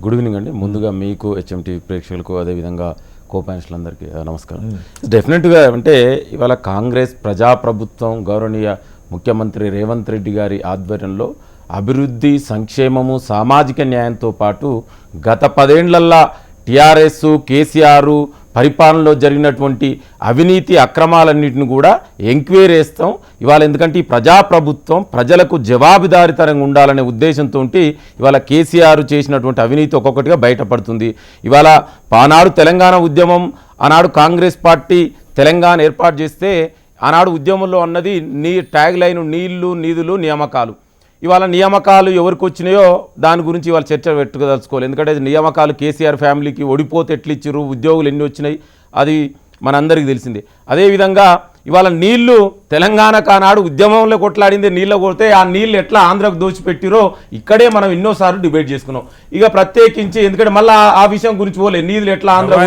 గుడ్ ఈవినింగ్ అండి. ముందుగా మీకు హెచ్ఎంటీ ప్రేక్షకులకు అదేవిధంగా కోపాన్స్లందరికీ నమస్కారం. డెఫినెట్గా అంటే ఇవాళ కాంగ్రెస్ ప్రజాప్రభుత్వం గౌరవనీయ ముఖ్యమంత్రి రేవంత్ రెడ్డి గారి ఆధ్వర్యంలో అభివృద్ధి, సంక్షేమము, సామాజిక న్యాయంతో పాటు గత 10 ఏళ్లల్లా టీఆర్ఎస్, కేసీఆర్ పరిపాలనలో జరిగినటువంటి అవినీతి అక్రమాలన్నింటిని కూడా ఎంక్వైరీ చేస్తాం ఇవాళ. ఎందుకంటే ఈ ప్రజాప్రభుత్వం ప్రజలకు జవాబుదారీతనంగా ఉండాలనే ఉద్దేశంతో ఇవాళ కేసీఆర్ చేసినటువంటి అవినీతి ఒక్కొక్కటిగా బయటపడుతుంది. ఇవాళ ఆనాడు తెలంగాణ ఉద్యమం, ఆనాడు కాంగ్రెస్ పార్టీ తెలంగాణ ఏర్పాటు చేస్తే ఆనాడు ఉద్యమంలో అన్నది ట్యాగ్ లైన్ నీళ్లు, నిధులు, నియామకాలు. ఇవాళ నియామకాలు ఎవరికి వచ్చినాయో దాని గురించి ఇవాళ చర్చ పెట్టుకోదలుచుకోవాలి. ఎందుకంటే నియామకాలు కేసీఆర్ ఫ్యామిలీకి ఓడిపోతే ఎట్లు ఇచ్చారు, ఉద్యోగులు ఎన్ని వచ్చినాయి, అది మనందరికీ తెలిసిందే. అదేవిధంగా ఇవాళ నీళ్లు తెలంగాణ కానాడు ఉద్యమంలో కొట్లాడిందే నీళ్ళ కొడితే ఆ నీళ్ళు ఎట్లా ఆంధ్రకు దోచిపెట్టిరో ఇక్కడే మనం ఎన్నోసార్లు డిబేట్ చేసుకున్నాం. ఇక ప్రత్యేకించి ఎందుకంటే మళ్ళీ ఆ విషయం గురించి పోలే, నీళ్ళు ఎట్లా ఆంధ్ర,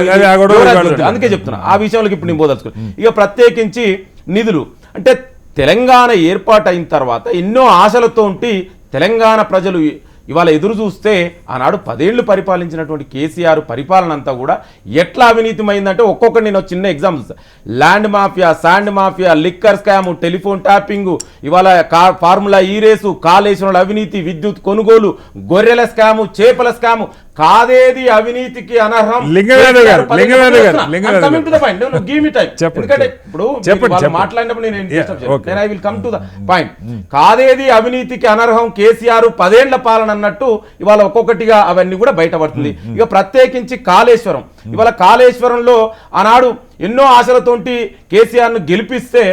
అందుకే చెప్తున్నా ఆ విషయంలోకి ఇప్పుడు నేను పోదలుచుకోవాలి. ఇక ప్రత్యేకించి నిధులు అంటే తెలంగాణ ఏర్పాటు అయిన తర్వాత ఎన్నో ఆశలతో తెలంగాణ ప్రజలు ఇవాళ ఎదురు చూస్తే ఆనాడు 10 ఏళ్లు పరిపాలించినటువంటి కేసీఆర్ పరిపాలన అంతా కూడా ఎట్లా అవినీతిమైందంటే ఒక్కొక్కటి నేను చిన్న examples. Land mafia, sand mafia, liquor scam, telephone tapping, ఇవాళ ఫార్ములా ఈ రేసు, కాళేశ్వరం అవినీతి, విద్యుత్ కొనుగోలు, గొర్రెల స్కాము, చేపల స్కాము, కాదేది అవినీతికి అనర్హం. ఎందుకంటే ఇప్పుడు మాట్లాడినప్పుడు నేను I will come to the point. కాదేది అవినీతికి అనర్హం కేసీఆర్ 10 ఏళ్ల పాలన అన్నట్టు ఇవాళ ఒక్కొక్కటిగా అవన్నీ కూడా బయటపడుతుంది. ఇక ప్రత్యేకించి కాళేశ్వరం, ఇవాళ కాళేశ్వరంలో ఆనాడు ఎన్నో ఆశలతోటి కేసీఆర్ను గెలిపిస్తే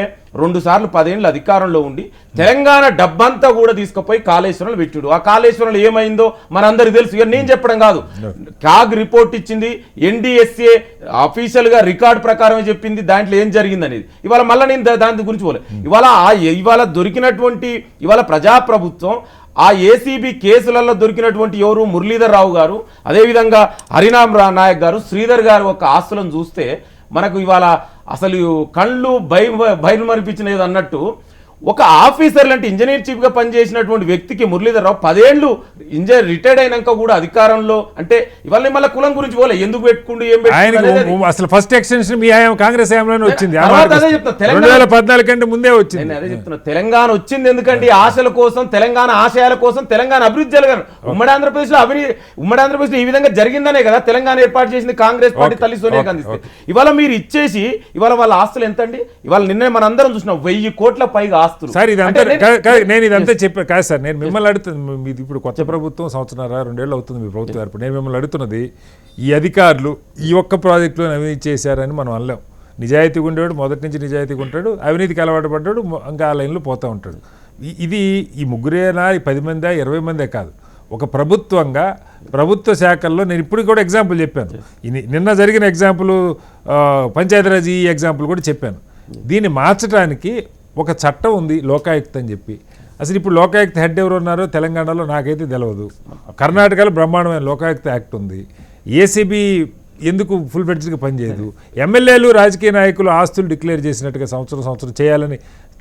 2 సార్లు 10 ఏళ్ళు అధికారంలో ఉండి తెలంగాణ డబ్బంతా కూడా తీసుకుపోయి కాళేశ్వరంలో పెట్టుడు. ఆ కాళేశ్వరంలో ఏమైందో మనందరికీ తెలుసు. ఇక నేను చెప్పడం కాదు, కాగ్ రిపోర్ట్ ఇచ్చింది, ఎన్డీఎస్ఏ అఫీషియల్గా రికార్డు ప్రకారమే చెప్పింది దాంట్లో ఏం జరిగింది అనేది. ఇవాళ మళ్ళీ నేను దాని గురించి పోలే. ఇవాళ దొరికినటువంటి ఇవాళ ప్రజాప్రభుత్వం ఆ ఏసీబీ కేసులలో దొరికినటువంటి ఎవరు మురళీధర్ రావు గారు, అదేవిధంగా హరినామ్ నాయక్ గారు, శ్రీధర్ గారు ఒక ఆస్తులను చూస్తే మనకు ఇవాళ అసలు కళ్ళు బయలు మరిపించినది అన్నట్టు ఒక ఆఫీసర్ లాంటి ఇంజనీర్ చీఫ్గా పనిచేసినటువంటి వ్యక్తికి మురళీధర్ రావు 10 ఏళ్ళు రిటైర్డ్ అయినాక కూడా అధికారంలో అంటే ఇవాళ మళ్ళీ కులం గురించి పోలే, ఎందుకు పెట్టుకుంటూ ఏం అసలు ఫస్ట్ ఎక్స్టెన్షన్ మీ కాంగ్రెస్ హయాంలోనే వచ్చింది. 2014 కంటే ముందే వచ్చింది. అదే చెప్తున్నా, తెలంగాణ వచ్చింది ఎందుకంటే ఆశల కోసం, తెలంగాణ ఆశయాల కోసం, తెలంగాణ అభివృద్ధి జరగాలి. ఉమ్మడి ఆంధ్రప్రదేశ్ లో ఈ విధంగా జరిగిందనే కదా తెలంగాణ ఏర్పాటు చేసింది కాంగ్రెస్ పార్టీ, తల్లి సోనియా గాంధీ. ఇవాళ మీరు ఇచ్చేసి ఇవాళ వాళ్ళ ఆస్తులు ఎంత అండి? ఇవాళ నిన్నే మనందరం చూసినాం 1000 కోట్ల పైగా ఆస్తులు. సార్ ఇదంతా నేను ఇదంతా చెప్పా కాదు సార్. నేను మిమ్మల్ని అడుగుతుంది, మీది ఇప్పుడు కొత్త ప్రభుత్వం 1.5-2 ఏళ్ళు అవుతుంది మీ ప్రభుత్వం ఏర్పడి. నేను మిమ్మల్ని అడుగుతున్నది, ఈ అధికారులు ఈ ఒక్క ప్రాజెక్టులో అవినీతి చేశారని మనం అనలేం. నిజాయితీగా ఉండేవాడు మొదటి నుంచి నిజాయితీగా ఉంటాడు, అవినీతికి అలవాటు పడ్డాడు, ఇంకా ఆ లైన్లో పోతూ ఉంటాడు. ఇది ఈ ముగ్గురేనా, 10 మందా, 20 మందే కాదు, ఒక ప్రభుత్వంగా ప్రభుత్వ శాఖల్లో నేను ఇప్పుడు కూడా ఎగ్జాంపుల్ చెప్పాను. నిన్న జరిగిన ఎగ్జాంపుల్ పంచాయతీరాజ్ ఈ ఎగ్జాంపుల్ కూడా చెప్పాను. దీన్ని మార్చడానికి ఒక చట్టం ఉంది, లోకాయుక్త అని చెప్పి. అసలు ఇప్పుడు లోకాయుక్త హెడ్ ఎవరు ఉన్నారో తెలంగాణలో నాకైతే తెలియదు. కర్ణాటకలో బ్రహ్మాండమైన లోకాయుక్త యాక్ట్ ఉంది. ఏసీబీ ఎందుకు ఫుల్ ఫ్లెడ్జ్డ్గా పనిచేయదు? ఎమ్మెల్యేలు, రాజకీయ నాయకులు ఆస్తులు డిక్లేర్ చేసినట్టుగా సంవత్సరం చేయాలని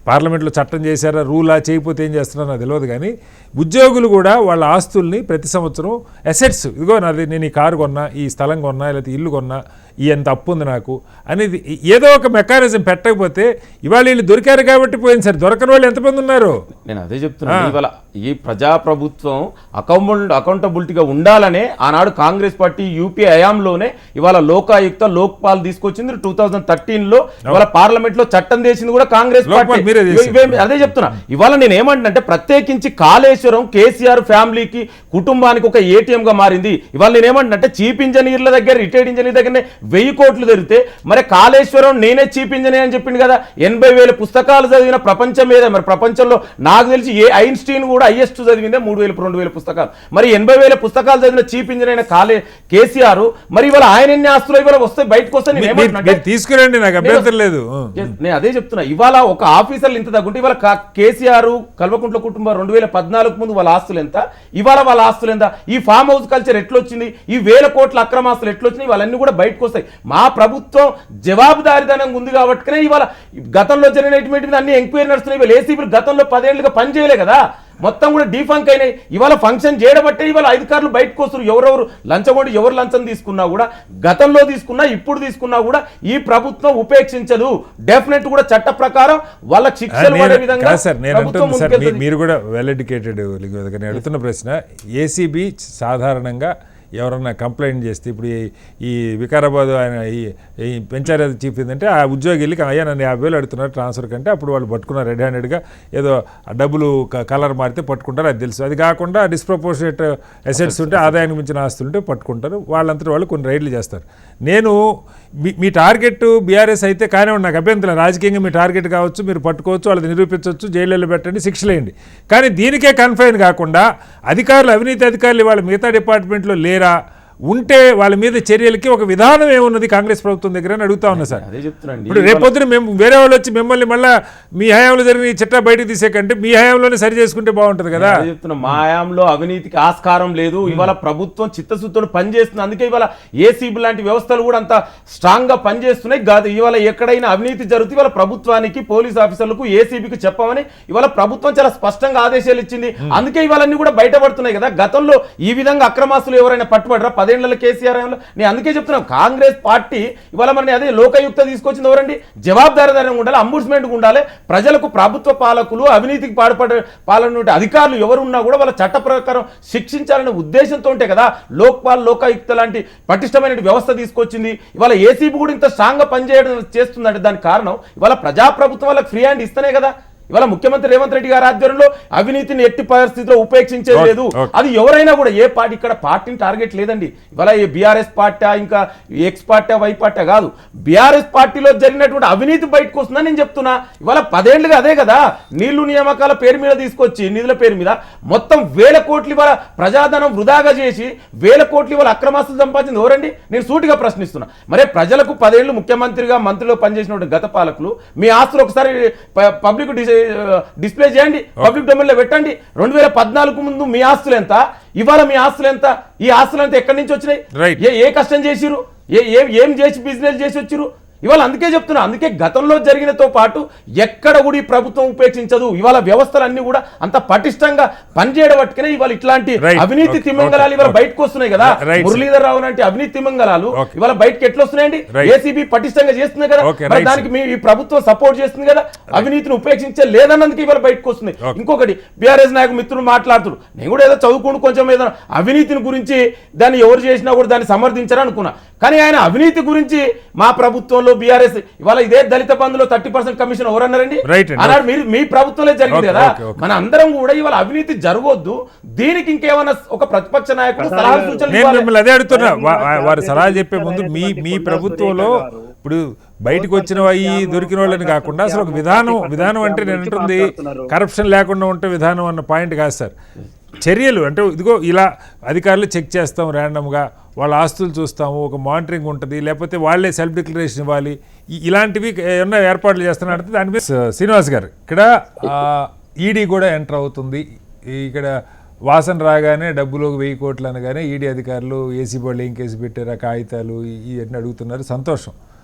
పార్లమెంట్లో చట్టం చేశారా, రూలా, చేయకపోతే ఏం చేస్తున్నారో నాకు తెలియదు. కానీ ఉద్యోగులు కూడా వాళ్ళ ఆస్తుల్ని ప్రతి సంవత్సరం అసెట్స్, ఇదిగో నాది, నేను ఈ కారు కొన్నా, ఈ స్థలం కొన్నా, లేకపోతే ఇల్లు కొన్నా, ఈ ఎంత అప్పు ఉంది నాకు అనేది ఏదో ఒక మెకానిజం పెట్టకపోతే ఇవాళ వీళ్ళు దొరికారు కాబట్టి పోయింది సార్. దొరకని వాళ్ళు ఎంతమంది ఉన్నారు? నేను అదే చెప్తున్నాను. ఇవాళ ఈ ప్రజాప్రభుత్వం అకౌంటబిలిటీగా ఉండాలనే ఆనాడు కాంగ్రెస్ పార్టీ యూపీ హయాంలోనే ఇవాళ లోకాయుక్త, లోక్పాల్ తీసుకొచ్చింది 2013లో. ఇవాళ పార్లమెంట్ లో చట్టం చేసింది కూడా కాంగ్రెస్ పార్టీ. అదే చెప్తున్నా. ఇవాళ నేను ఏమంటే ప్రత్యేకించి కాళేశ్వరం కేసీఆర్ ఫ్యామిలీకి, కుటుంబానికి ఒక ఏటీఎం గా మారింది. ఇవాళ నేను ఏమంటే చీఫ్ ఇంజనీర్ల దగ్గర, రిటైర్డ్ ఇంజనీర్ దగ్గరనే 1000 కోట్లు జరిగితే మరి కాళేశ్వరం నేనే చీఫ్ ఇంజనీర్ అని చెప్పింది కదా. 80,000 పుస్తకాలు చదివిన ప్రపంచం మీద, మరి ప్రపంచంలో నాకు తెలిసి ఏ ఐన్స్టీన్ కూడా హైయెస్ట్ చదివిందే 3,000-2,000 పుస్తకాలు. మరి 80,000 పుస్తకాలు చదివిన చీఫ్ ఇంజనీర్ అయిన కేసీఆర్ మరి ఇవాళ ఆయన ఎన్ని ఆస్తులు ఇవాళ వస్తాయి బయటకు వస్తే తీసుకురండి, నాకు అభ్యంతరం లేదు. నేను అదే చెప్తున్నా, ఇవాళ ఒక ఆఫీసర్లు ఇంత తగ్గుంటే ఇవాళ కేసీఆర్ కల్వకుంట్ల కుటుంబం 2014 ముందు వాళ్ళ ఆస్తులు ఎంత, ఇవాళ వాళ్ళ ఆస్తులు ఎంత, ఈ ఫామ్ హౌస్ కల్చర్ ఎట్లొచ్చింది, ఈ 1000 కోట్ల అక్రమాస్తులు ఎట్లొచ్చినాయి, వాళ్ళన్నీ కూడా బయటకు వస్తాయి. మా ప్రభుత్వం జవాబుదారీతనంగా ఉంది కాబట్టినే ఇవాళ గతంలో జరిగినటువంటి అన్ని ఎంక్వైరీ నడుస్తున్నాయి. ఇవాళ ఏసీబీలు గతంలో 10 ఏళ్ళుగా పనిచేయలే కదా, మొత్తం కూడా డీఫంక్ అయినాయి. ఇవాళ ఫంక్షన్ చేయడబట్టే ఇవాళ అధికారులు బయటకు వస్తారు. ఎవరెవరు లంచం కూడా, ఎవరు లంచం తీసుకున్నా కూడా, గతంలో తీసుకున్నా ఇప్పుడు తీసుకున్నా కూడా ఈ ప్రభుత్వం ఉపేక్షించదు. డెఫినెట్ కూడా చట్ట ప్రకారం వాళ్ళ శిక్షలు పడే విధంగా మీరు కూడా వెల్ ఎడ్యుకేటెడ్. అడుగుతున్న ప్రశ్న, ఏసీబీ సాధారణంగా ఎవరన్నా కంప్లైంట్ చేస్తే, ఇప్పుడు ఈ వికారాబాద్ ఆయన ఈ పంచాయతీ చీఫ్ ఏంటంటే ఆ ఉద్యోగి వెళ్ళి అయ్యా నన్ను 50,000 అడుగుతున్నారు ట్రాన్స్ఫర్ కంటే, అప్పుడు వాళ్ళు పట్టుకున్నారు రెడ్ హ్యాండెడ్గా, ఏదో డబ్బులు కలర్ మారితే పట్టుకుంటారు, అది తెలుసు. అది కాకుండా డిస్ప్రపోర్షనేట్ అసెట్స్ ఉంటే, ఆదాయానికి మించిన ఆస్తులు ఉంటే పట్టుకుంటారు. వాళ్ళంతటి వాళ్ళు కొన్ని రైడ్లు చేస్తారు. నేను మీ టార్గెట్ బీఆర్ఎస్ అయితే కానివ్వండి, నాకు అభ్యంతరం. రాజకీయంగా మీ టార్గెట్ కావచ్చు, మీరు పట్టుకోవచ్చు, వాళ్ళని నిరూపించవచ్చు, జైల్లో పెట్టండి, శిక్షలేయండి. కానీ దీనికే కన్ఫైన్ కాకుండా అధికారులు, అవినీతి అధికారులు వాళ్ళ మిగతా డిపార్ట్మెంట్లో లేరా, ఉంటే వాళ్ళ మీద చర్యలకి ఒక విధానం ఏమున్నది కాంగ్రెస్ ప్రభుత్వం దగ్గర అని అడుగుతా ఉన్నా సార్. ఇప్పుడు రేపొద్దున మేము వేరే వాళ్ళు వచ్చి మిమ్మల్ని మళ్ళీ మీ హయాంలో జరిగిన ఈ చిట్టా బయటకు తీసే కంటే మీ హయాంలోనే సరి చేసుకుంటే బాగుంటుంది కదా. చెప్తున్నా, మా హయాంలో అవినీతికి ఆస్కారం లేదు. ఇవాళ ప్రభుత్వం చిత్తశుద్ధితో పనిచేస్తుంది. అందుకే ఇవాళ ఏసీబీ లాంటి వ్యవస్థలు కూడా అంత స్ట్రాంగ్ గా పనిచేస్తున్నాయి. ఇవాళ ఎక్కడైనా అవినీతి జరుగుతుంది ఇవాళ ప్రభుత్వానికి, పోలీస్ ఆఫీసర్లకు, ఏసీబీకి చెప్పమని ఇవాళ ప్రభుత్వం చాలా స్పష్టంగా ఆదేశాలు ఇచ్చింది. అందుకే ఇవాళన్నీ కూడా బయటపడుతున్నాయి కదా. గతంలో ఈ విధంగా అక్రమాస్తులు ఎవరైనా పట్టుబడరా 10 ఏళ్ల కేసీఆర్? నేను అందుకే చెప్తున్నాను, కాంగ్రెస్ పార్టీ ఇవాళ మరి అదే లోకయుక్త తీసుకొచ్చింది ఎవరండి? జవాబుదారీతనంగా ఉండాలి, అంబుడ్స్మెంట్ ఉండాలి. ప్రజలకు ప్రభుత్వ పాలకులు, అవినీతికి పాల్పడే పాలన అధికారులు ఎవరున్నా కూడా వాళ్ళ చట్ట ప్రకారం శిక్షించాలనే ఉద్దేశంతో ఉంటే కదా లోక్పాల్, లోకాయుక్త లాంటి పటిష్టమైన వ్యవస్థ తీసుకొచ్చింది. ఇవాళ ఏసీబీ కూడా ఇంత స్ట్రాంగ్ గా పనిచేయడం చేస్తుందంటే దానికి కారణం ఇవాళ ప్రజాప్రభుత్వం వాళ్ళకి ఫ్రీ హ్యాండ్ ఇస్తేనే కదా. ఇవాళ ముఖ్యమంత్రి రేవంత్ రెడ్డి గారి ఆధ్వర్యంలో అవినీతిని ఎట్టి పరిస్థితిలో ఉపేక్షించేది లేదు. అది ఎవరైనా కూడా ఏ పార్టీ, ఇక్కడ పార్టీని టార్గెట్ లేదండి. ఇవాళ ఏ బీఆర్ఎస్ పార్టీ, ఇంకా ఎక్స్ పార్టీ, వై పార్టీ కాదు, బీఆర్ఎస్ పార్టీలో జరిగినటువంటి అవినీతి బయటకు వస్తుందని నేను చెప్తున్నా. ఇవాళ 10 ఏళ్లుగా అదే కదా, నీళ్లు నియామకాల పేరు మీద తీసుకొచ్చి, నిధుల పేరు మీద మొత్తం 1000 కోట్లు ఇవాళ ప్రజాధనం వృధాగా చేసి 1000 కోట్లు ఇవాళ అక్రమాస్తులు సంపాదించింది ఎవరండి? నేను సూటిగా ప్రశ్నిస్తున్నా. మరే ప్రజలకు 10 ఏళ్ళు ముఖ్యమంత్రిగా, మంత్రిలో పనిచేసినటువంటి గత పాలకులు మీ ఆస్తులు ఒకసారి పబ్లిక్ డిస్ప్లే చేయండి, పబ్లిక్ డొమైన్ లో పెట్టండి. 2014 ముందు మీ ఆస్తులు ఎంత, ఇవాళ మీ ఆస్తులు ఎంత, ఈ ఆస్తులు ఎంత ఎక్కడి నుంచి వచ్చినాయి, ఏ కష్టం చేసిరు, ఏం చేసి బిజినెస్ చేసి వచ్చిరు ఇవాళ? అందుకే చెప్తున్నా, అందుకే గతంలో జరిగినతో పాటు ఎక్కడ కూడా ఈ ప్రభుత్వం ఉపేక్షించదు. ఇవాళ వ్యవస్థలన్నీ కూడా అంత పటిష్టంగా పనిచేయడం పట్టుకునే ఇవాళ ఇట్లాంటి అవినీతి తిమంగళాలు ఇవాళ బయటకు వస్తున్నాయి కదా. మురళీధర్ రావు లాంటి అవినీతి తిమంగళాలు ఇవాళ బయటకు ఎట్లా వస్తున్నాయండి? ఏసీబీ పటిష్టంగా చేస్తుంది కదా, మరి దానికి ఈ ప్రభుత్వం సపోర్ట్ చేస్తుంది కదా. అవినీతిని ఉపేక్షించే లేదన్నందుకు ఇవాళ బయటకు వస్తుంది. ఇంకొకటి, బీఆర్ఎస్ నాయకు మిత్రులు మాట్లాడుతున్నారు, నేను కూడా ఏదో చదువుకుంటూ కొంచెం ఏదో అవినీతిని గురించి దాన్ని ఎవరు చేసినా కూడా దాన్ని సమర్థించారు అనుకున్నా. కానీ ఆయన అవినీతి గురించి మా ప్రభుత్వంలో బీఆర్ఎస్ ఇవాళ ఇదే దళిత బంధులో 30% కమిషన్ ఎవరన్నారండి? అన్నాడు మీ ప్రభుత్వంలో జరిగింది కదా. మన అందరం కూడా ఇవాళ అవినీతి జరగొద్దు, దీనికి ఇంకేమైనా ఒక ప్రతిపక్ష నాయకుడు సలహా సూచనలు అదే అడుగుతున్నా. వారు సలహా చెప్పే ముందు మీ ప్రభుత్వంలో ఇప్పుడు బయటకు వచ్చిన దొరికిన వాళ్ళని కాకుండా అసలు ఒక విధానం అంటే నేను అంటుంది కరప్షన్ లేకుండా ఉంటే విధానం అన్న పాయింట్ కాదు సార్. చర్యలు అంటే ఇదిగో ఇలా అధికారులు చెక్ చేస్తాం, ర్యాండమ్గా వాళ్ళ ఆస్తులు చూస్తాము, ఒక మానిటరింగ్ ఉంటుంది, లేకపోతే వాళ్ళే సెల్ఫ్ డిక్లరేషన్ ఇవ్వాలి, ఇలాంటివి ఏమన్నా ఏర్పాట్లు చేస్తున్నారు. దాని మీద శ్రీనివాస్ గారు, ఇక్కడ ఈడీ కూడా ఎంటర్ అవుతుంది. ఇక్కడ వాసన రాగానే డబ్బులు 1000 కోట్లు అనగానే ఈడీ అధికారులు ఏసీబీ వాళ్ళు ఏం కేసు పెట్టారా, కాగితాలు ఇవన్నీ అడుగుతున్నారు, సంతోషం.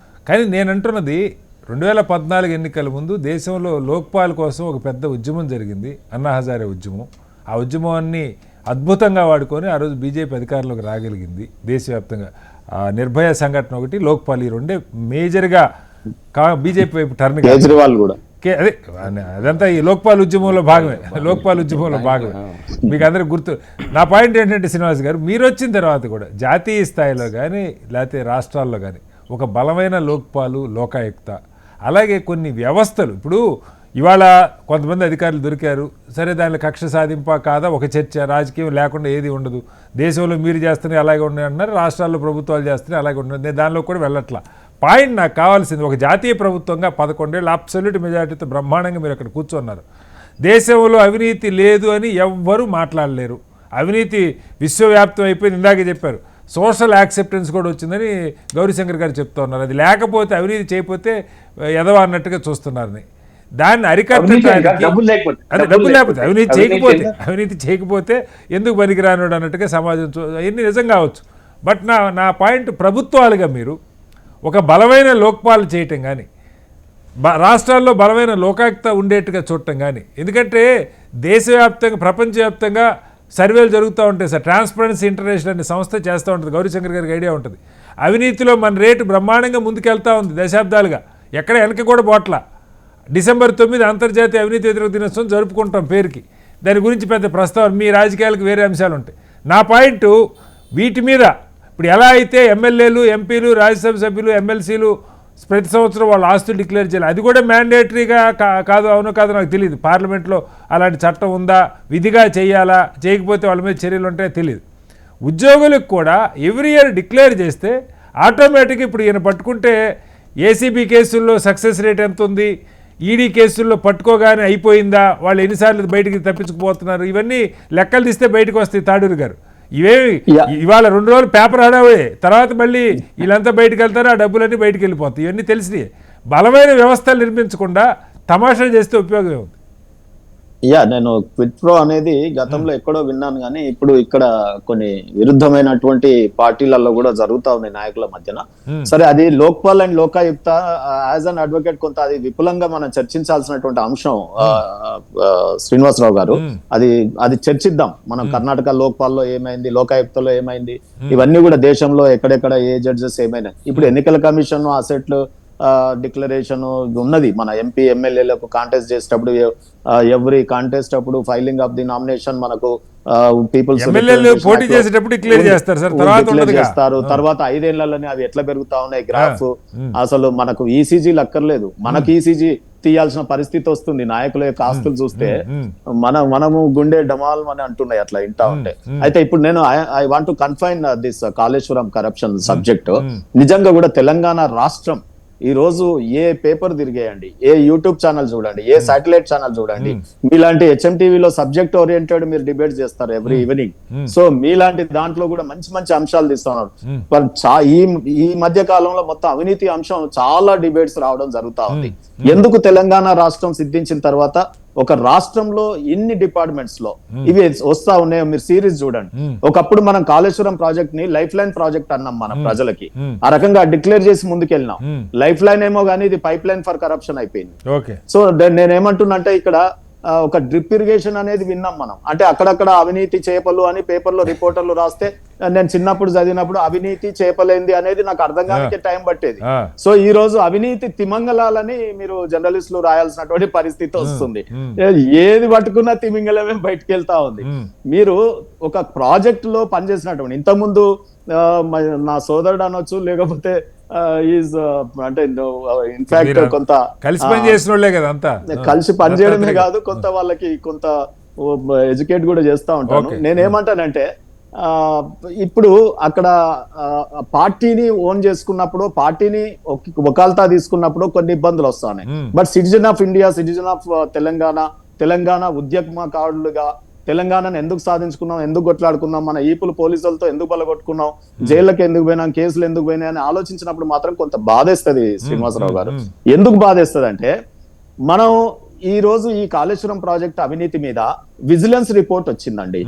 కానీ నేను అంటున్నది 2014 ఎన్నికల ముందు దేశంలో లోక్పాల్ కోసం ఒక పెద్ద ఉద్యమం జరిగింది, అన్నా హజారే ఉద్యమం. ఆ ఉద్యమాన్ని అద్భుతంగా వాడుకొని ఆ రోజు బీజేపీ అధికారంలోకి రాగలిగింది దేశవ్యాప్తంగా. నిర్భయ సంఘటన ఒకటి, లోక్పాల్, ఈ రెండే మేజర్గా బీజేపీ వైపు టర్న్. కేజ్రీవాల్ కూడా అదే అదంతా ఈ లోక్పాల్ ఉద్యమంలో భాగమే. మీకు అందరికి గుర్తు. నా పాయింట్ ఏంటంటే శ్రీనివాస్ గారు, మీరు వచ్చిన తర్వాత కూడా జాతీయ స్థాయిలో కానీ లేకపోతే రాష్ట్రాల్లో కానీ ఒక బలమైన లోక్పాలు, లోకాయుక్త, అలాగే కొన్ని వ్యవస్థలు, ఇప్పుడు ఇవాళ కొంతమంది అధికారులు దొరికారు, సరే దానిలో కక్ష సాధింపా కాదా ఒక చర్చ, రాజకీయం లేకుండా ఏది ఉండదు, దేశంలో మీరు చేస్తేనే అలాగే ఉన్నాయి అంటున్నారు, రాష్ట్రాల్లో ప్రభుత్వాలు చేస్తేనే అలాగే ఉంటుంది, నేను దానిలో కూడా వెళ్ళట్లా. పాయింట్ నాకు కావాల్సింది ఒక జాతీయ ప్రభుత్వంగా 11 ఏళ్ళు అబ్సల్యూట్ మెజారిటీతో బ్రహ్మాండంగా మీరు అక్కడ కూర్చున్నారు. దేశంలో అవినీతి లేదు అని ఎవ్వరూ మాట్లాడలేరు. అవినీతి విశ్వవ్యాప్తం అయిపోయింది. ఇందాకే చెప్పారు, సోషల్ యాక్సెప్టెన్స్ కూడా వచ్చిందని గౌరీశంకర్ గారు చెప్తూ ఉన్నారు. అది లేకపోతే, అవినీతి చేయకపోతే ఎదవ అన్నట్టుగా చూస్తున్నారని. దాన్ని అరికట్టడానికి డబ్బులు లేకపోతే, అవినీతి చేయకపోతే ఎందుకు పనికిరానుడు అన్నట్టుగా సమాజం అవన్నీ నిజం కావచ్చు. బట్ నా పాయింట్, ప్రభుత్వాలుగా మీరు ఒక బలమైన లోక్పాలు చేయటం కానీ, రాష్ట్రాల్లో బలమైన లోకాయుక్త ఉండేట్టుగా చూడటం కానీ, ఎందుకంటే దేశవ్యాప్తంగా ప్రపంచవ్యాప్తంగా సర్వేలు జరుగుతూ ఉంటాయి సార్. ట్రాన్స్పరెన్సీ ఇంటర్నేషనల్ అనే సంస్థ చేస్తూ ఉంటుంది, గౌరీశంకర్ గారికి ఐడియా ఉంటుంది. అవినీతిలో మన రేటు బ్రహ్మాండంగా ముందుకెళ్తూ ఉంది దశాబ్దాలుగా, ఎక్కడ వెనక కూడా పోట్ల. డిసెంబర్ 9 అంతర్జాతీయ అవినీతి వ్యతిరేక దినోత్సవం జరుపుకుంటాం పేరుకి, దాని గురించి పెద్ద ప్రస్తావన, మీ రాజకీయాలకు వేరే అంశాలు ఉంటాయి. నా పాయింట్ వీటి మీద ఇప్పుడు ఎలా అయితే ఎమ్మెల్యేలు, ఎంపీలు, రాజ్యసభ సభ్యులు, ఎమ్మెల్సీలు ప్రతి సంవత్సరం వాళ్ళ ఆస్తులు డిక్లేర్ చేయాలి, అది కూడా మ్యాండేటరీగా కాదు, అవునో కాదో నాకు తెలియదు. పార్లమెంట్లో అలాంటి చట్టం ఉందా, విధిగా చేయాలా, చేయకపోతే వాళ్ళ మీద చర్యలు ఉంటాయో తెలియదు. ఉద్యోగులకు కూడా ఎవ్రీ ఇయర్ డిక్లేర్ చేస్తే ఆటోమేటిక్గా ఇప్పుడు ఈయన పట్టుకుంటే ఏసీబీ కేసుల్లో సక్సెస్ రేట్ ఎంత ఉంది, ఈడీ కేసుల్లో పట్టుకోగానే అయిపోయిందా, వాళ్ళు ఎన్నిసార్లు బయటికి తప్పించుకుపోతున్నారు, ఇవన్నీ లెక్కలు తీస్తే బయటకు వస్తాయి. తాడూరు గారు ఇవేమి ఇవాళ 2 రోజులు పేపర్ ఆడావే, తర్వాత మళ్ళీ వీళ్ళంతా బయటకు వెళ్తారు, ఆ డబ్బులన్నీ బయటకు వెళ్ళిపోతాయి. ఇవన్నీ తెలిసినాయి. బలమైన వ్యవస్థలు నిర్మించకుండా తమాషా చేస్తే ఉపయోగం ఉంది. నేను క్విట్ ప్రో అనేది గతంలో ఎక్కడో విన్నాను, కానీ ఇప్పుడు ఇక్కడ కొన్ని విరుద్ధమైనటువంటి పార్టీలలో కూడా జరుగుతా ఉన్నాయి నాయకుల మధ్యన. సరే, అది Lokpal and Lokayukta as an advocate కొంత అది విపులంగా మనం చర్చించాల్సినటువంటి అంశం శ్రీనివాసరావు గారు. అది చర్చిద్దాం మనం. కర్ణాటక లోక్పాల్లో ఏమైంది, లోకాయుక్తలో ఏమైంది, ఇవన్నీ కూడా దేశంలో ఎక్కడెక్కడ ఏ జడ్జెస్ ఏమైనా. ఇప్పుడు ఎన్నికల కమిషన్ అసెట్లు డిక్లరేషన్ ఉన్నది. మన ఎంపీ ఎమ్మెల్యేలకు కాంటెస్ట్ చేసేటప్పుడు ఎవ్రీ కాంటెస్ట్ అప్పుడు ఫైలింగ్ ఆఫ్ ది నామినేషన్ మనకు పీపుల్స్ పోటీ చేసేటప్పుడు డిక్లేర్ చేస్తారు. తర్వాత 5 ఏళ్లలోనే అవి ఎట్లా పెరుగుతా ఉన్నాయి గ్రాఫ్. అసలు మనకు ఈసీజీ లక్కర్లేదు, మనకు ఈసీజీ తీయాల్సిన పరిస్థితి వస్తుంది. నాయకుల యొక్క ఆస్తులు చూస్తే మనము గుండె డమాల్ అని అంటున్నాయి అట్లా వింటా ఉంటే. అయితే ఇప్పుడు నేను I want to confine this Kaleshwaram corruption subject. నిజంగా కూడా తెలంగాణ రాష్ట్రం ఈ రోజు ఏ పేపర్ తిరిగేయండి, ఏ యూట్యూబ్ ఛానల్ చూడండి, ఏ శాటిలైట్ ఛానల్ చూడండి, మీలాంటి హెచ్ఎంటీవీలో సబ్జెక్ట్ ఓరియంటెడ్ మీరు డిబేట్ చేస్తారు ఎవ్రీ ఈవినింగ్. సో మీలాంటి దాంట్లో కూడా మంచి మంచి అంశాలు తీస్తున్నారు. ఈ మధ్య కాలంలో మొత్తం అవినీతి అంశం చాలా డిబేట్స్ రావడం జరుగుతా ఉంది. ఎందుకు తెలంగాణ రాష్ట్రం సిద్ధించిన తర్వాత ఒక రాష్ట్రంలో ఇన్ని డిపార్ట్మెంట్స్ లో ఇవి వస్తా ఉన్నాయో మీరు సిరీస్ చూడండి. ఒకప్పుడు మనం కాళేశ్వరం ప్రాజెక్ట్ ని లైఫ్ లైన్ ప్రాజెక్ట్ అన్నాం మన ప్రజలకి, ఆ రకంగా డిక్లేర్ చేసి ముందుకెళ్ళినాం. లైఫ్ లైన్ ఏమో గానీ ఇది పైప్ లైన్ ఫర్ కరప్షన్ అయిపోయింది. సో నేనేమంటున్నా అంటే ఇక్కడ ఒక డ్రిప్ ఇరిగేషన్ అనేది విన్నాం మనం. అంటే అక్కడక్కడ అవినీతి చేపలు అని పేపర్లో రిపోర్టర్లు రాస్తే నేను చిన్నప్పుడు చదివినప్పుడు అవినీతి చేపలేంది అనేది నాకు అర్థం కానికే టైం పట్టేది. సో ఈ రోజు అవినీతి తిమంగళాలని మీరు జర్నలిస్టులు రాయాల్సినటువంటి పరిస్థితి వస్తుంది. ఏది పట్టుకున్నా తిమింగళమే బయటకు వెళ్తా ఉంది. మీరు ఒక ప్రాజెక్ట్ లో పనిచేసినటువంటి ఇంతకుముందు నా సోదరుడు అనొచ్చు, లేకపోతే అంటే ఇన్ఫాక్ట్ కొంత కలిసి పనిచేసిన వాళ్ళే కదా అంతా, కలిసి పనిచేయడమే కాదు కొంత వాళ్ళకి కొంత ఎడ్యుకేట్ కూడా చేస్తా ఉంటాను. నేనేమంటానంటే ఇప్పుడు అక్కడ పార్టీని ఓన్ చేసుకున్నప్పుడు, పార్టీని వకాల్తా తీసుకున్నప్పుడు కొన్ని ఇబ్బందులు వస్తాయి. But citizen of India, citizen of Telangana ఉద్యమకారులుగా తెలంగాణను ఎందుకు సాధించుకున్నాం, ఎందుకు కొట్లాడుకున్నాం, మన ఈపులు పోలీసులతో ఎందుకు బలగొట్టుకున్నాం, జైళ్ళకి ఎందుకు పోయినాం, కేసులు ఎందుకు పోయినాయి అని ఆలోచించినప్పుడు మాత్రం కొంత బాధేస్తుంది శ్రీనివాసరావు గారు. ఎందుకు బాధేస్తుంది అంటే మనం ఈ రోజు ఈ కాళేశ్వరం ప్రాజెక్ట్ అవినీతి మీద విజిలెన్స్ రిపోర్ట్ వచ్చిందండి.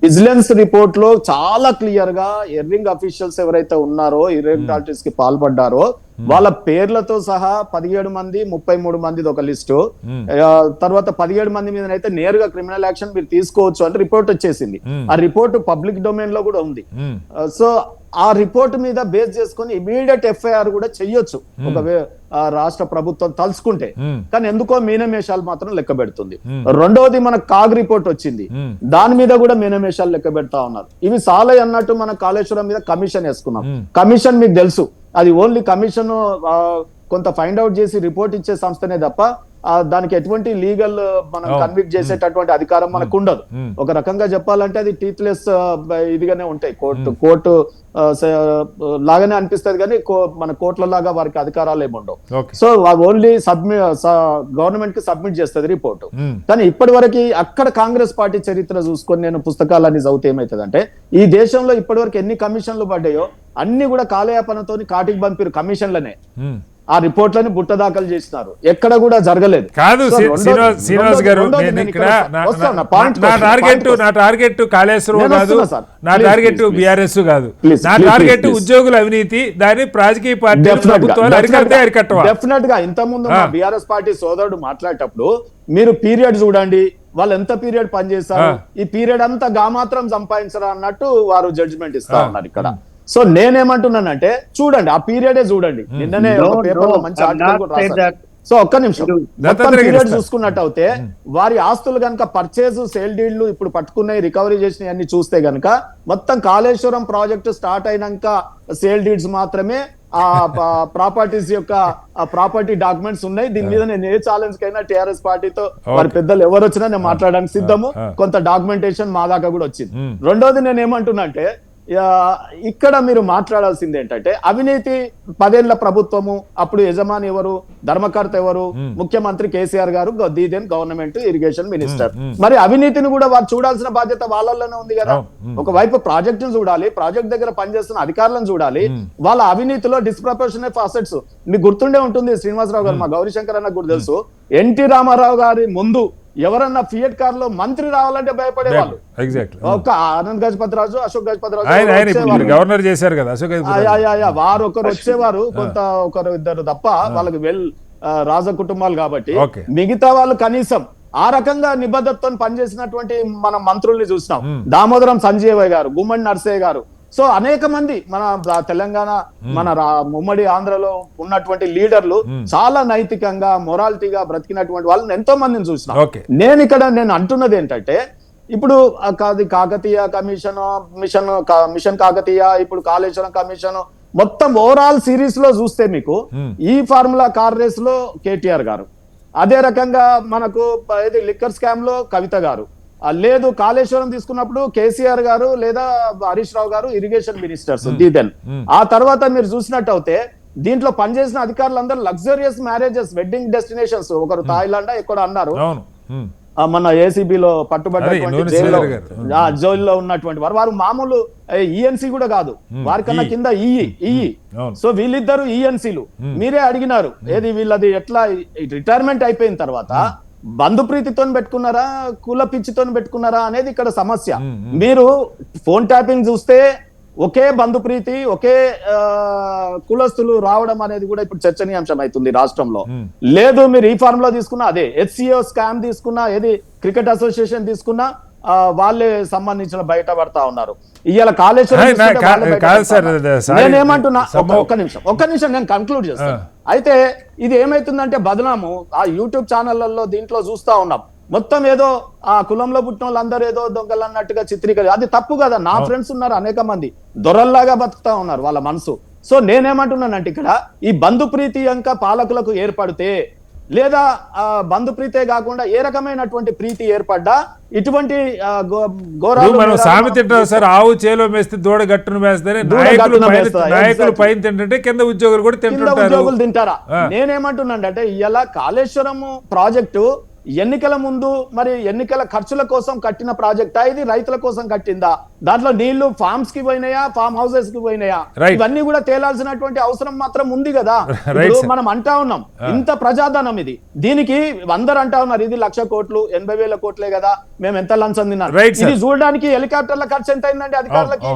విజిలెన్స్ రిపోర్ట్ లో చాలా క్లియర్ గా ఎర్రింగ్ అఫీషియల్స్ ఎవరైతే ఉన్నారో, ఇర్రెగ్యులారిటీస్ కి పాల్పడ్డారో వాళ్ళ పేర్లతో సహా 17 మంది, 33 మంది ఒక లిస్టు. తర్వాత 17 మంది మీద అయితే నేరుగా క్రిమినల్ యాక్షన్ మీరు తీసుకోవచ్చు అంటే రిపోర్ట్ వచ్చేసింది. ఆ రిపోర్ట్ పబ్లిక్ డొమైన్ లో కూడా ఉంది. సో ఆ రిపోర్ట్ మీద బేస్ చేసుకుని ఇమీడియట్ ఎఫ్ఐఆర్ కూడా చెయ్యొచ్చు ఒక రాష్ట్ర ప్రభుత్వం తలుచుకుంటే. కానీ ఎందుకో మీనమేషాలు మాత్రం లెక్క పెడుతుంది. రెండవది మన కాగ్ రిపోర్ట్ వచ్చింది, దాని మీద కూడా మీనమేషాలు లెక్క పెడతా ఉన్నారు. ఇవి సాలై అన్నట్టు మన కాళేశ్వరం మీద కమిషన్ వేసుకున్నాం. కమిషన్ మీకు తెలుసు, అది ఓన్లీ కమిషన్ కొంత ఫైండ్ అవుట్ చేసి రిపోర్ట్ ఇచ్చే సంస్థనే తప్ప దానికి ఎటువంటి లీగల్ మనం కన్విక్ట్ చేసేటటువంటి అధికారం మనకు ఉండదు. ఒక రకంగా చెప్పాలంటే అది టీత్లెస్ ఇదిగానే ఉంటాయి. కోర్టు లాగానే అనిపిస్తుంది కానీ మన కోర్టుల లాగా వారికి అధికారాలు ఏమి ఉండవు. సో ఓన్లీ గవర్నమెంట్ కి సబ్మిట్ చేస్తుంది రిపోర్టు. కానీ ఇప్పటి వరకు అక్కడ కాంగ్రెస్ పార్టీ చరిత్ర చూసుకొని నేను పుస్తకాలన్నీ చదివితే ఏమవుతుందంటే, ఈ దేశంలో ఇప్పటి వరకు ఎన్ని కమిషన్లు పడ్డాయో అన్ని కూడా కాలయాపనతో కాటికి పంపిరు కమిషన్లనే. ఆ రిపోర్ట్లని బుట్ట దాఖలు చేసినారు, ఎక్కడ కూడా జరగలేదు. కాదు శ్రీనివాస్ గారు, నేను ఇక్కడ నా టార్గెట్ కాళేశ్వరం కాదు, నా టార్గెట్ బీఆర్ఎస్ కాదు, నా టార్గెట్ ఉద్యోగుల అవినీతి. దాన్ని రాజకీయ పార్టీలు ప్రభుత్వాలు అరికట్టవాలి. డెఫినెట్ గా ఇంతకుముందు బీఆర్ఎస్ పార్టీ సోదరుడు మాట్లాడేటప్పుడు మీరు పీరియడ్ చూడండి, వాళ్ళు ఎంత పీరియడ్ పనిచేస్తారు, ఈ పీరియడ్ అంతా మాత్రం సంపాదించరా అన్నట్టు వారు జడ్జిమెంట్ ఇస్తా ఉన్నారు ఇక్కడ. సో నేనేమంటున్నానంటే చూడండి, ఆ పీరియడే చూడండి. నిన్ననే పేపర్ లో మంచి ఆర్టికల్ కూడా రాశారు. సో ఒక్క నిమిషం, మొత్తం పీరియడ్ చూసుకున్నట్టు అయితే వారి ఆస్తులు కనుక పర్చేజ్, సేల్ డీళ్లు ఇప్పుడు పట్టుకున్నాయి, రికవరీ చేసినవి అన్ని చూస్తే గనక మొత్తం కాళేశ్వరం ప్రాజెక్టు స్టార్ట్ అయినాక సేల్ డీడ్స్ మాత్రమే, ఆ ప్రాపర్టీస్ యొక్క ప్రాపర్టీ డాక్యుమెంట్స్ ఉన్నాయి. దీని మీద నేను ఏ ఛాలెంజ్ కైనా టీఆర్ఎస్ పార్టీతో వారి పెద్దలు ఎవరు వచ్చినా నేను మాట్లాడడానికి సిద్ధము. కొంత డాక్యుమెంటేషన్ మా దాకా కూడా వచ్చింది. రెండోది నేను ఏమంటున్నా అంటే, ఇక్కడ మీరు మాట్లాడాల్సింది ఏంటంటే, అవినీతి 10 ఏళ్ల ప్రభుత్వము, అప్పుడు యజమాని ఎవరు, ధర్మకర్త ఎవరు, ముఖ్యమంత్రి కేసీఆర్ గారు, దీదెన్ గవర్నమెంట్ ఇరిగేషన్ మినిస్టర్. మరి అవినీతిని కూడా వారు చూడాల్సిన బాధ్యత వాళ్ళలోనే ఉంది కదా. ఒకవైపు ప్రాజెక్ట్ ను చూడాలి, ప్రాజెక్ట్ దగ్గర పనిచేస్తున్న అధికారులను చూడాలి, వాళ్ళ అవినీతిలో డిస్ప్రపోర్షనేట్ అసెట్స్. మీకు గుర్తుండే ఉంటుంది శ్రీనివాసరావు గారు, మా గౌరీశంకర్ అన్న కూడా తెలుసు, ఎన్టీ రామారావు గారి ముందు ఎవరన్నా ఫియట్ కార్ లో మంత్రి రావాలంటే భయపడేవాళ్ళు. ఒక ఆనంద్ గజపతి రాజు, అశోక్ గజపతి రాజు గవర్నర్ చేశారు కదా, వారు ఒకరు వచ్చేవారు, కొంత ఒకరు ఇద్దరు తప్ప, వాళ్ళకి రాజ కుటుంబాలు కాబట్టి మిగతా వాళ్ళు కనీసం ఆ రకంగా నిబద్ధతతో పనిచేసినటువంటి మన మంత్రుల్ని చూసినాం. దామోదరం సంజయ్ గారు, గుమ్మడి నర్సయ్య గారు. సో అనేక మంది మన తెలంగాణ, మన ఉమ్మడి ఆంధ్రలో ఉన్నటువంటి లీడర్లు చాలా నైతికంగా, మొరాలిటీగా బ్రతికినటువంటి వాళ్ళని ఎంతో మందిని చూసినా. నేను అంటున్నది ఏంటంటే, ఇప్పుడు కాకతీయ కమిషన్, మిషన్ కాకతీయ, ఇప్పుడు కాళేశ్వరం కమిషన్, మొత్తం ఓవరాల్ సిరీస్ లో చూస్తే మీకు ఈ ఫార్ములా కార్ రేస్ లో కేటీఆర్ గారు, అదే రకంగా మనకు లిక్కర్ స్కామ్ లో కవిత గారు, లేదు కాళేశ్వరం తీసుకున్నప్పుడు కేసీఆర్ గారు లేదా హరీష్ రావు గారు ఇరిగేషన్ మినిస్టర్స్ దీదెన్. ఆ తర్వాత మీరు చూసినట్టు అయితే దీంట్లో పనిచేసిన అధికారులందరూ లగ్జరియస్ మ్యారేజెస్, వెడ్డింగ్ డెస్టినేషన్స్, ఒకరు థాయిలాండ్ ఎక్కడ అన్నారు, మన ఏసీబీలో పట్టుబడ్డటువంటి జైల్లో ఉన్నటువంటి వారు మామూలు ఈఎన్సీ కూడా కాదు, వారికన్నా కింద ఈఈ. సో వీళ్ళిద్దరు ఈఎన్సీలు. మీరే అడిగినారు ఏది వీళ్ళది ఎట్లా రిటైర్మెంట్ అయిపోయిన తర్వాత బంధు ప్రీతితో పెట్టుకున్నారా, కుల పిచ్చితో పెట్టుకున్నారా అనేది ఇక్కడ సమస్య. మీరు ఫోన్ ట్యాపింగ్ చూస్తే ఒకే బంధు ప్రీతి, ఒకే కులస్తులు రావడం అనేది కూడా ఇప్పుడు చర్చనీయాంశం అవుతుంది రాష్ట్రంలో. లేదు మీరు ఈ ఫార్మ్ లో తీసుకున్నా అదే, HCO స్కామ్ తీసుకున్నా, ఏది క్రికెట్ అసోసియేషన్ తీసుకున్నా వాళ్ళే సంబంధించిన బయటపడతా ఉన్నారు. ఇవాళ కాళేశ్వరం నేనేమంటున్నా, ఒక్క నిమిషం నేను కన్క్లూడ్ చేస్తాను. అయితే ఇది ఏమైతుందంటే బదనాము ఆ యూట్యూబ్ ఛానళ్లలో దీంట్లో చూస్తా ఉన్నాం, మొత్తం ఏదో ఆ కులంలో పుట్టిన వాళ్ళందరూ ఏదో దొంగలు అన్నట్టుగా చిత్రీకరి. అది తప్పు కదా. నా ఫ్రెండ్స్ ఉన్నారు అనేక మంది, దొరల్లాగా బతుకుతా ఉన్నారు వాళ్ళ మనసు. సో నేనేమంటున్నానంటే, ఇక్కడ ఈ బంధు ప్రీతి అంక పాలకులకు ఏర్పడితే, లేదా బంధుప్రీతే కాకుండా ఏ రకమైనటువంటి ప్రీతి ఏర్పడ్డా ఇటువంటి సార్, ఆవు చేలో మేస్తే దూడ గట్టును మేస్తే నాయకులు పైన తింటుంటే కింద ఉద్యోగులు కూడా తింటారా? నేనేమంటున్నానంటే, ఇలా కాళేశ్వరం ప్రాజెక్టు ఎన్నికల ముందు మరి ఎన్నికల ఖర్చుల కోసం కట్టిన ప్రాజెక్టా, ఇది రైతుల కోసం కట్టిందా, దాంట్లో నీళ్లు ఫార్మ్స్ కి పోయినాయా, ఫార్మ్ హౌసెస్ కి పోయినాయా, ఇవన్నీ కూడా తేలాల్సినటువంటి అవసరం మాత్రం ఉంది కదా. మనం అంటా ఉన్నాం ఇంత ప్రజాధనం ఇది, దీనికి అందరు అంటా ఉన్నారు ఇది 1,00,000 కోట్లు 80,000 కోట్లే కదా, మేము ఎంత లంచం తిన్నాం. ఇది చూడడానికి హెలికాప్టర్ల ఖర్చు ఎంత అయిందండి అధికారులకి?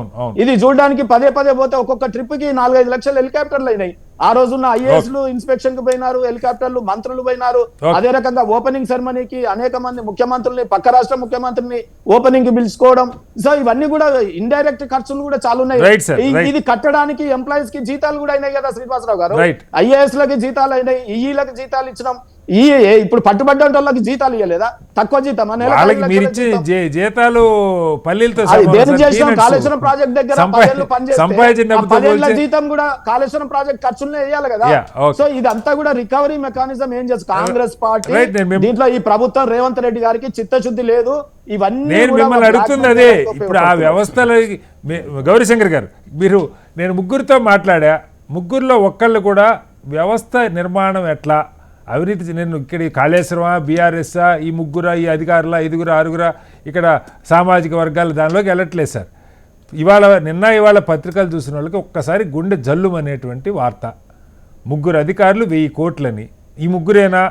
ఇది చూడడానికి పదే పోతే ఒక్కొక్క ట్రిప్ కి 4-5 లక్షల హెలికాప్టర్లు అయినాయి. ఆ రోజున్న ఐఏఎస్లు ఇన్స్పెక్షన్ కు పోయినారు, హెలికాప్టర్లు, మంత్రులు పోయినారు. అదే రకంగా ఓపెనింగ్ సెరమనీకి అనేక మంది ముఖ్యమంత్రుల్ని, పక్క రాష్ట్ర ముఖ్యమంత్రిని ఓపెనింగ్ కి పిలుచుకోవడం. సో ఇవన్నీ కూడా ఇండైరెక్ట్ ఖర్చులు కూడా చాలా ఉన్నాయి. ఇది కట్టడానికి ఎంప్లాయీస్ కి జీతాలు కూడా అయినాయి కదా శ్రీనివాసరావు గారు. ఐఏఎస్ లకి జీతాలు అయినాయి, ఈఈలకు జీతాలు ఇచ్చినాం. ఇప్పుడు పట్టుబడ్డ వాళ్ళకి జీతాలు ఇవ్వలేదా? తక్కువ జీతం వాళ్ళకి మీరు ఇచ్చే జీతాలు పల్లీలతో కాళేశ్వరం ప్రాజెక్ట్ దగ్గర సంపాదించిన 10 ఏళ్ల జీతం కూడా కాళేశ్వరం ప్రాజెక్ట్ ఖర్చులనే వేయాలి కదా. సో ఇదంతా కూడా రికవరీ మెకానిజం ఏం చేస్తుంది కాంగ్రెస్ పార్టీ. దీంట్లో ఈ ప్రభుత్వం రేవంత్ రెడ్డి గారికి చిత్తశుద్ధి లేదు. ఇవన్నీ నేను మిమ్మల్ని అడుగుతుంది అదే. ఇప్పుడు ఆ వ్యవస్థలో గౌరీశంకర్ గారు, నేను ముగ్గురితో మాట్లాడా, ముగ్గురులో ఒక్కళ్ళు కూడా వ్యవస్థ నిర్మాణం ఎట్లా అవినీతి, నేను ఇక్కడ కాళేశ్వరమా బీఆర్ఎస్ఆ ఈ ముగ్గురా ఈ అధికారుల 5గురా 6గురా ఇక్కడ సామాజిక వర్గాలు దానిలోకి వెళ్ళట్లేదు సార్. ఇవాళ పత్రికలు చూసిన వాళ్ళకి ఒక్కసారి గుండె జల్లుమనేటువంటి వార్త. 3 అధికారులు 1000 కోట్లని. ఈ ముగ్గురేనా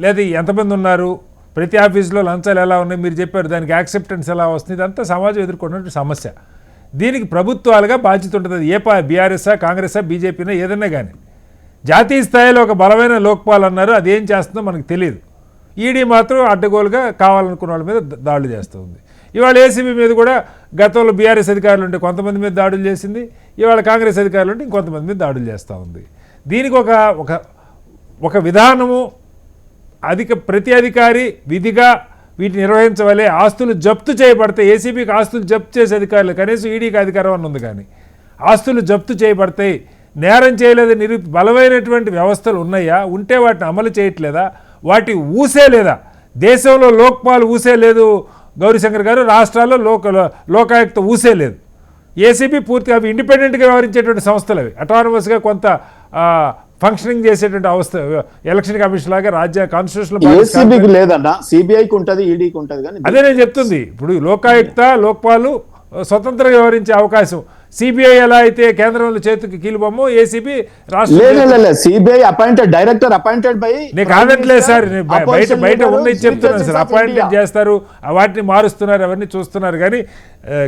లేదా ఎంతమంది ఉన్నారు, ప్రతి ఆఫీసులో లంచాలు ఎలా ఉన్నాయి మీరు చెప్పారు, దానికి యాక్సెప్టెన్స్ ఎలా వస్తుంది, ఇదంతా సమాజం ఎదుర్కొన్నటువంటి సమస్య. దీనికి ప్రభుత్వాలుగా బాధ్యత ఉంటుంది. బీఆర్ఎస్ఆ కాంగ్రెసా బీజేపీనా ఏదన్నా కానీ. జాతీయ స్థాయిలో ఒక బలమైన లోక్పాల్ అన్నారు, అదేం చేస్తుందో మనకు తెలియదు. ఈడీ మాత్రం అడ్డగోలుగా కావాలనుకున్న వాళ్ళ మీద దాడులు చేస్తూ ఉంది. ఇవాళ ఏసీబీ మీద కూడా గతంలో బీఆర్ఎస్ అధికారులు ఉంటే కొంతమంది మీద దాడులు చేసింది, ఇవాళ కాంగ్రెస్ అధికారులు ఉంటే ఇంకొంతమంది మీద దాడులు చేస్తూ ఉంది. దీనికి ఒక విధానము, ప్రతి అధికారి విధిగా వీటిని నిర్వహించవలే. ఆస్తులు జప్తు చేయబడతాయి. ఏసీబీకి ఆస్తులు జప్తు చేసే అధికారులు, కనీసం ఈడీకి అధికారం అని ఉంది, కానీ ఆస్తులు జప్తు చేయబడతాయి. నేరం చేయలేదు బలమైనటువంటి వ్యవస్థలు ఉన్నాయా, ఉంటే వాటిని అమలు చేయట్లేదా, వాటి ఊసే లేదా? దేశంలో లోక్పాల్ ఊసే లేదు గౌరీశంకర్ గారు, రాష్ట్రాల్లో లోకాయుక్త ఊసే లేదు. ఏసీబీ పూర్తిగా అవి ఇండిపెండెంట్గా వ్యవహరించేటువంటి సంస్థలు, అవి అటానమస్గా కొంత ఫంక్షనింగ్ చేసేటువంటి అవస్థ. ఎలక్షన్ కమిషన్ లాగా రాజ్య కాన్స్టిట్యూషన్ లేదన్నా, సిబిఐకి ఉంటుంది, ఈడీకి ఉంటుంది. కానీ అదే నేను చెప్తుంది. ఇప్పుడు లోకాయుక్త లోక్పాలు స్వతంత్రంగా వ్యవహరించే అవకాశం. సిబిఐ ఎలా అయితే కేంద్రంలో చేతికి కీలుబొమ్మ, ఏసీబీ రాష్ట్ర CBI appointed director appointed by. నేను కాదట్లేదు సార్, బయట ఉన్నది చెప్తున్నాను సార్. అపాయింట్మెంట్ చేస్తారు, వాటిని మారుస్తున్నారు, అవన్నీ చూస్తున్నారు. కానీ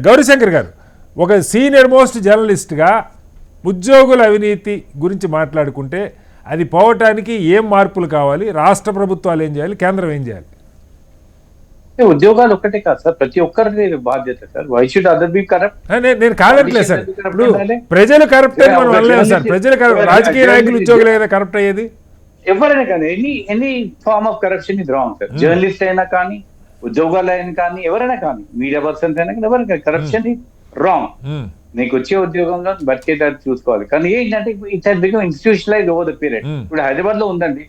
గౌరీశంకర్ గారు ఒక సీనియర్ మోస్ట్ జర్నలిస్ట్గా ఉద్యోగుల అవినీతి గురించి మాట్లాడుకుంటే అది పోవటానికి ఏం మార్పులు కావాలి, రాష్ట్ర ప్రభుత్వాలు ఏం చేయాలి, కేంద్రం ఏం చేయాలి? ఉద్యోగాలు ఒక్కటే కాదు సార్, ప్రతి ఒక్కరిది బాధ్యత sir. Why should other be corrupt? నేను కాదట్లేదు సార్. ఇప్పుడు ప్రజలు కరప్ట్ అని మనం అనలేదు సార్. ప్రజలు రాజకీయ నాయకులు ఉద్యోగులు కదా కరప్ట్ అయ్యేది. ఎవరైనా కానీ ఎనీ ఫార్మ్ ఆఫ్ కరప్షన్ ఇది రాంగ్ సార్. జర్నలిస్ట్ అయినా కానీ, ఉద్యోగాలు అయినా కానీ, ఎవరైనా కానీ, మీడియా పర్సన్స్ అయినా కానీ, ఎవరైనా కరప్షన్ ఇస్ రాంగ్. నీకు వచ్చే ఉద్యోగంలో బతికేదాన్ని చూసుకోవాలి. కానీ ఏంటంటే it has become institutionalise over the period. ఇప్పుడు హైదరాబాద్ లో ఉందండి,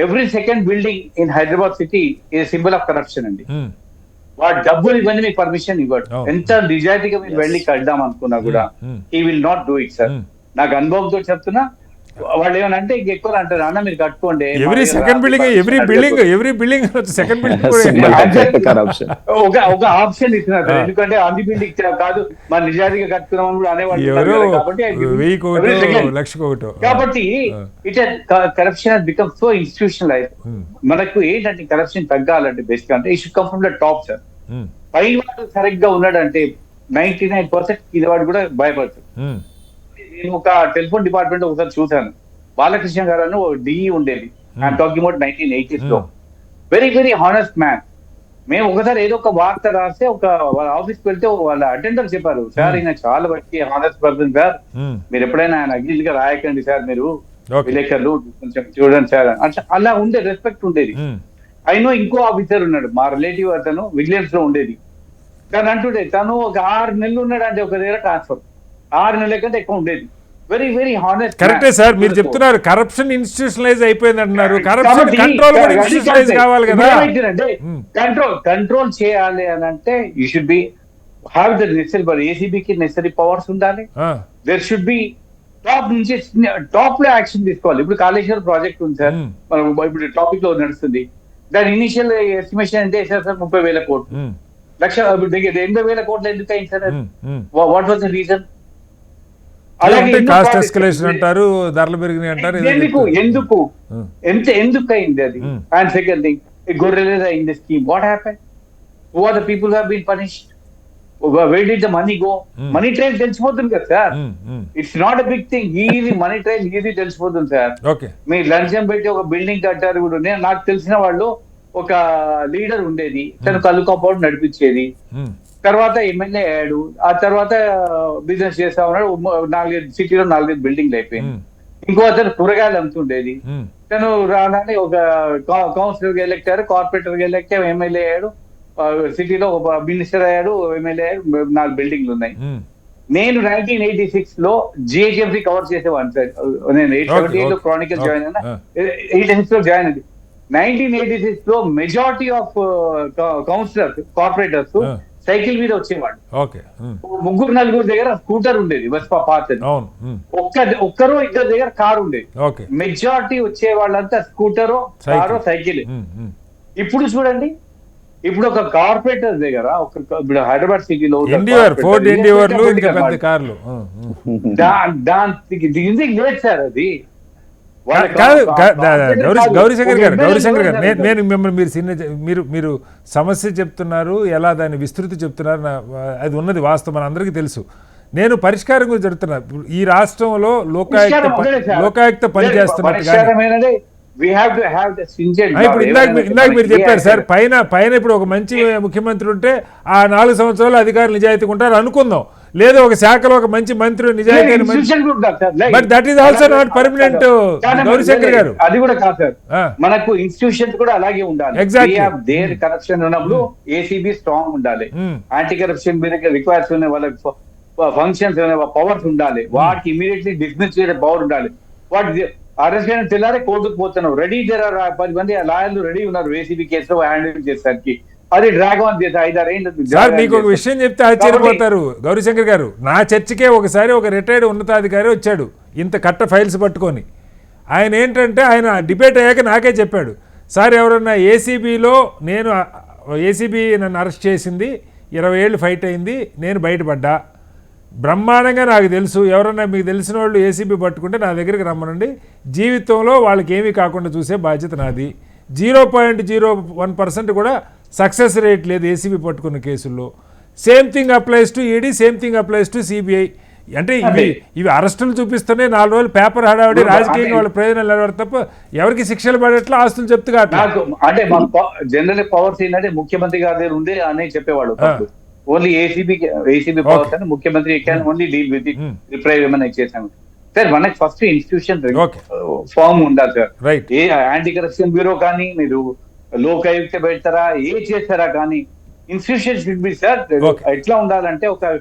every second building in Hyderabad city is symbol of corruption అండి. వాడు డబ్బులు ఇవ్వండి, మీకు పర్మిషన్ ఇవ్వడు. ఎంత నిజాయితీగా మీరు వెళ్ళి కడదాం అనుకున్నా కూడా he will not do it sir. నాకు అనుభవంతో చెప్తున్నా. వాళ్ళు ఏమనంటే ఎక్కువ అంటారు, అన్న మీరు కట్టుకోండి. ఎవ్రీ బిల్డింగ్ సెకండ్ బిల్డింగ్ ఒక ఆప్షన్ ఇస్తున్నారు. ఎందుకంటే అన్ని బిల్డింగ్ కాదు, మన నిజాయితీగా కట్టుకున్నామని కూడా అనేవాళ్ళు. కాబట్టి it corruption has become so institutionalise. మనకు ఏంటంటే కరప్షన్ తగ్గాలంటే బెస్ట్ అంటే it should come from the top sir. పైన వాడు సరిగ్గా ఉన్నాడంటే 99% ఇది వాడు కూడా భయపడతాడు. నేను ఒక టెలిఫోన్ డిపార్ట్మెంట్ ఒకసారి చూశాను. బాలకృష్ణ గారు అని డిఈ ఉండేది. ఐఎమ్ టాకింగ్ అబౌట్ 1980s లో. Very very honest man. మేము ఒకసారి ఏదో ఒక వార్త రాస్తే వాళ్ళ ఆఫీస్కి వెళ్తే వాళ్ళ అటెండర్ చెప్పారు, సార్ ఈయన చాలా బట్టి హానెస్ట్ పర్సన్ సార్, మీరు ఎప్పుడైనా ఆయన అగ్గిల్ గా రాయకండి సార్, మీరు విలేకరులు కొంచెం చూడండి సార్. అలా ఉండే రెస్పెక్ట్ ఉండేది. అయినో ఇంకో ఆఫీసర్ ఉన్నాడు, మా రిలేటివ్, అతను విజిలెన్స్ లో ఉండేది. కానీ అంటుండే తను ఒక 6 నెలలు ఉన్నాడు అంటే ఒక దగ్గర ట్రాన్స్ఫర్ 6 నెలల కంటే ఎక్కువ ఉండేది. Very very honest. కరెక్టే సార్, మీరు చెప్తున్నారు కరప్షన్ ఇన్స్టిట్యూషనలైజ్ అయిపోయింది అంటున్నారు. కరప్షన్ కంట్రోల్ కూడా ఇన్స్టిట్యూషనలైజ్ కావాలి కదా. కంట్రోల్ చేయాలి అని అంటే you should be have the necessary, ఏసీబీకి నెసరీ పవర్స్ ఉండాలి. దేర్ షుడ్ బి టాప్ నుంచి టాప్ లో యాక్షన్ తీసుకోవాలి. ఇప్పుడు కాళేశ్వరం ప్రాజెక్ట్ ఉంది సార్, మనం ఇప్పుడు టాపిక్ లో నడుస్తుంది. దాని ఇనిషియల్ ఎస్టిమేషన్ ఎంత వేసారు సార్? 30,000 కోట్లు. 80,000 కోట్లు ఎందుకు అయింది sir? What was the reason? అలాగే కాస్ట్ ఎస్కలేషన్ అంటారు, ధరలు పెరిగినాయి అంటారు. ఎందుకు అయింది అది? అండ్ సెకండ్ థింగ్, గొర్రెల in the scheme, what happen? Who are the people who have been punished? Where did the money go? Money trail తెలిసిపోతుంది కదా sir. It's not a big thing. Easy money trail easy తెలిసిపోతుంది sir. మీరు లంచం పెట్టి ఒక building కట్టారు. ఇప్పుడు నాకు తెలిసిన వాళ్ళు ఒక లీడర్ ఉండేది, తను కళ్ళు కాంపౌండ్ నడిపించేది. తర్వాత ఎమ్మెల్యే అయ్యాడు. ఆ తర్వాత బిజినెస్ చేస్తా ఉన్నాడు. 4 సిటీలో 4 బిల్డింగ్లు అయిపోయింది. ఇంకో అతను కూరగాయలు అమ్ముతుండేది. తను రాగానే ఒక కౌన్సిలర్ గా ఎలక్ట్ అయ్యారు, కార్పొరేటర్ గా ఎలక్ట్ అయ్యారు, ఎమ్మెల్యే అయ్యాడు, సిటీలో ఒక మినిస్టర్ అయ్యాడు, ఎమ్మెల్యే అయ్యాడు, 4 బిల్డింగ్లు ఉన్నాయి. నేను 1986 లో జిహెచ్ఎంసీ కవర్ చేసేవాడిని సార్. నేను 878 లో క్రానికల్ జాయిన్ అయినా, 86 లో జాయిన్ అయింది. 1986 లో majority of councillors, corporators cycle మీద వచ్చేవాడు. 3-4 దగ్గర స్కూటర్ ఉండేది, బస్ పాత. ఒక్కరో 2 దగ్గర కారు ఉండేది. మెజారిటీ వచ్చే వాళ్ళంతా స్కూటరో కారో సైకిల్. ఇప్పుడు చూడండి, ఇప్పుడు ఒక కార్పొరేటర్ దగ్గర ఇప్పుడు హైదరాబాద్ సిటీలో దానికి లేదు సార్. అది గౌరీశంకర్ గారు నేను మిమ్మల్ని మీరు సమస్య చెప్తున్నారు, ఎలా దాన్ని విస్తృతి చెప్తున్నారు, అది ఉన్నది వాస్తవం, మన అందరికీ తెలుసు. నేను పరిష్కారం గురించి చెప్తున్నా. ఈ రాష్ట్రంలో లోకాయుక్త పనిచేస్తున్నట్టు ఇప్పుడు ఇందాక మీరు చెప్పారు సార్, పైన ఇప్పుడు ఒక మంచి ముఖ్యమంత్రి ఉంటే ఆ 4 సంవత్సరాలు అధికారులు నిజాయితీగా ఉంటారు అనుకుందాం. లేదా ఒక శాఖలో ఒక మంచి మంత్రి నిజాయితీ, but that is also not permanent. Gauri Shankar గారు అది కూడా కాదు సార్, మనకు ఇన్స్టిట్యూషన్స్ కూడా అలాగే ఉండాలి. ఎగ్జాక్ట్లీ కరప్షన్ ఉన్నప్పుడు ఏసీబీ స్ట్రాంగ్ ఉండాలి, యాంటీ కరప్షన్ రిక్వైర్స్ ఉన్న వాళ్ళకి ఫంక్షన్స్ పవర్స్ ఉండాలి, వాటికి ఇమీడియట్లీ డిస్మిస్ చేసే పవర్ ఉండాలి. వాటి అరెస్ట్ అయిన తెల్లారే కోర్టుకు పోతున్నారు, రెడీ 10 మంది లాయర్లు రెడీ ఉన్నారు ఏసీబీ కేసులో హ్యాండిల్ చేసేసరికి. అది డ్రాగ్ ఆన్ చేసి 5-6 ఏళ్ళు. సార్ మీకు ఒక విషయం చెప్తే ఆశ్చర్యపోతారు గౌరీశంకర్ గారు. నా చర్చికే ఒకసారి ఒక రిటైర్డ్ ఉన్నతాధికారి వచ్చాడు ఇంత కట్ట ఫైల్స్ పట్టుకొని. ఆయన ఏంటంటే ఆయన డిబేట్ అయ్యాక నాకే చెప్పాడు, సార్ ఎవరన్నా ఏసీబీలో ఏసీబీ నన్ను అరెస్ట్ చేసింది, 20 ఏళ్ళు ఫైట్ అయింది, నేను బయటపడ్డా, బ్రహ్మాండంగా నాకు తెలుసు, ఎవరన్నా మీకు తెలిసిన వాళ్ళు ఏసీబీ పట్టుకుంటే నా దగ్గరికి రమ్మనండి, జీవితంలో వాళ్ళకి ఏమీ కాకుండా చూసే బాధ్యత నాది. 0.01% కూడా సక్సెస్ రేట్ లేదు ఏసీబీ పట్టుకున్న కేసుల్లో. Same thing applies to ED, same thing applies to CBI. అంటే ఇవి అరెస్టులు చూపిస్తూనే 4 రోజులు పేపర్ హడావిడి, రాజకీయంగా వాళ్ళ ప్రయోజనాలు నిలబడి తప్ప ఎవరికి శిక్షలు పడేట్లా ఆస్తులు చెప్తుగా. అంటే జనరల్ పవర్స్ ఏంటంటే ముఖ్యమంత్రి గారి దగ్గర ఉంది అని చెప్పేవాడు. ఓన్లీ ఏసీబీ పవర్స్ అని ముఖ్యమంత్రి can only deal with reprieve ఏమైనా ఇచ్చేసాము సార్. మనకి ఫస్ట్ ఇన్స్టిట్యూషన్ ఫామ్ ఉండాలి సార్. ఏ యాంటీ కరప్షన్ బ్యూరో కానీ, మీరు లోకాయుక్త పెడతారా, ఏ చేస్తారా కానీ, ఇన్స్టిట్యూషన్ షుడ్ బి సార్. ఎట్లా ఉండాలంటే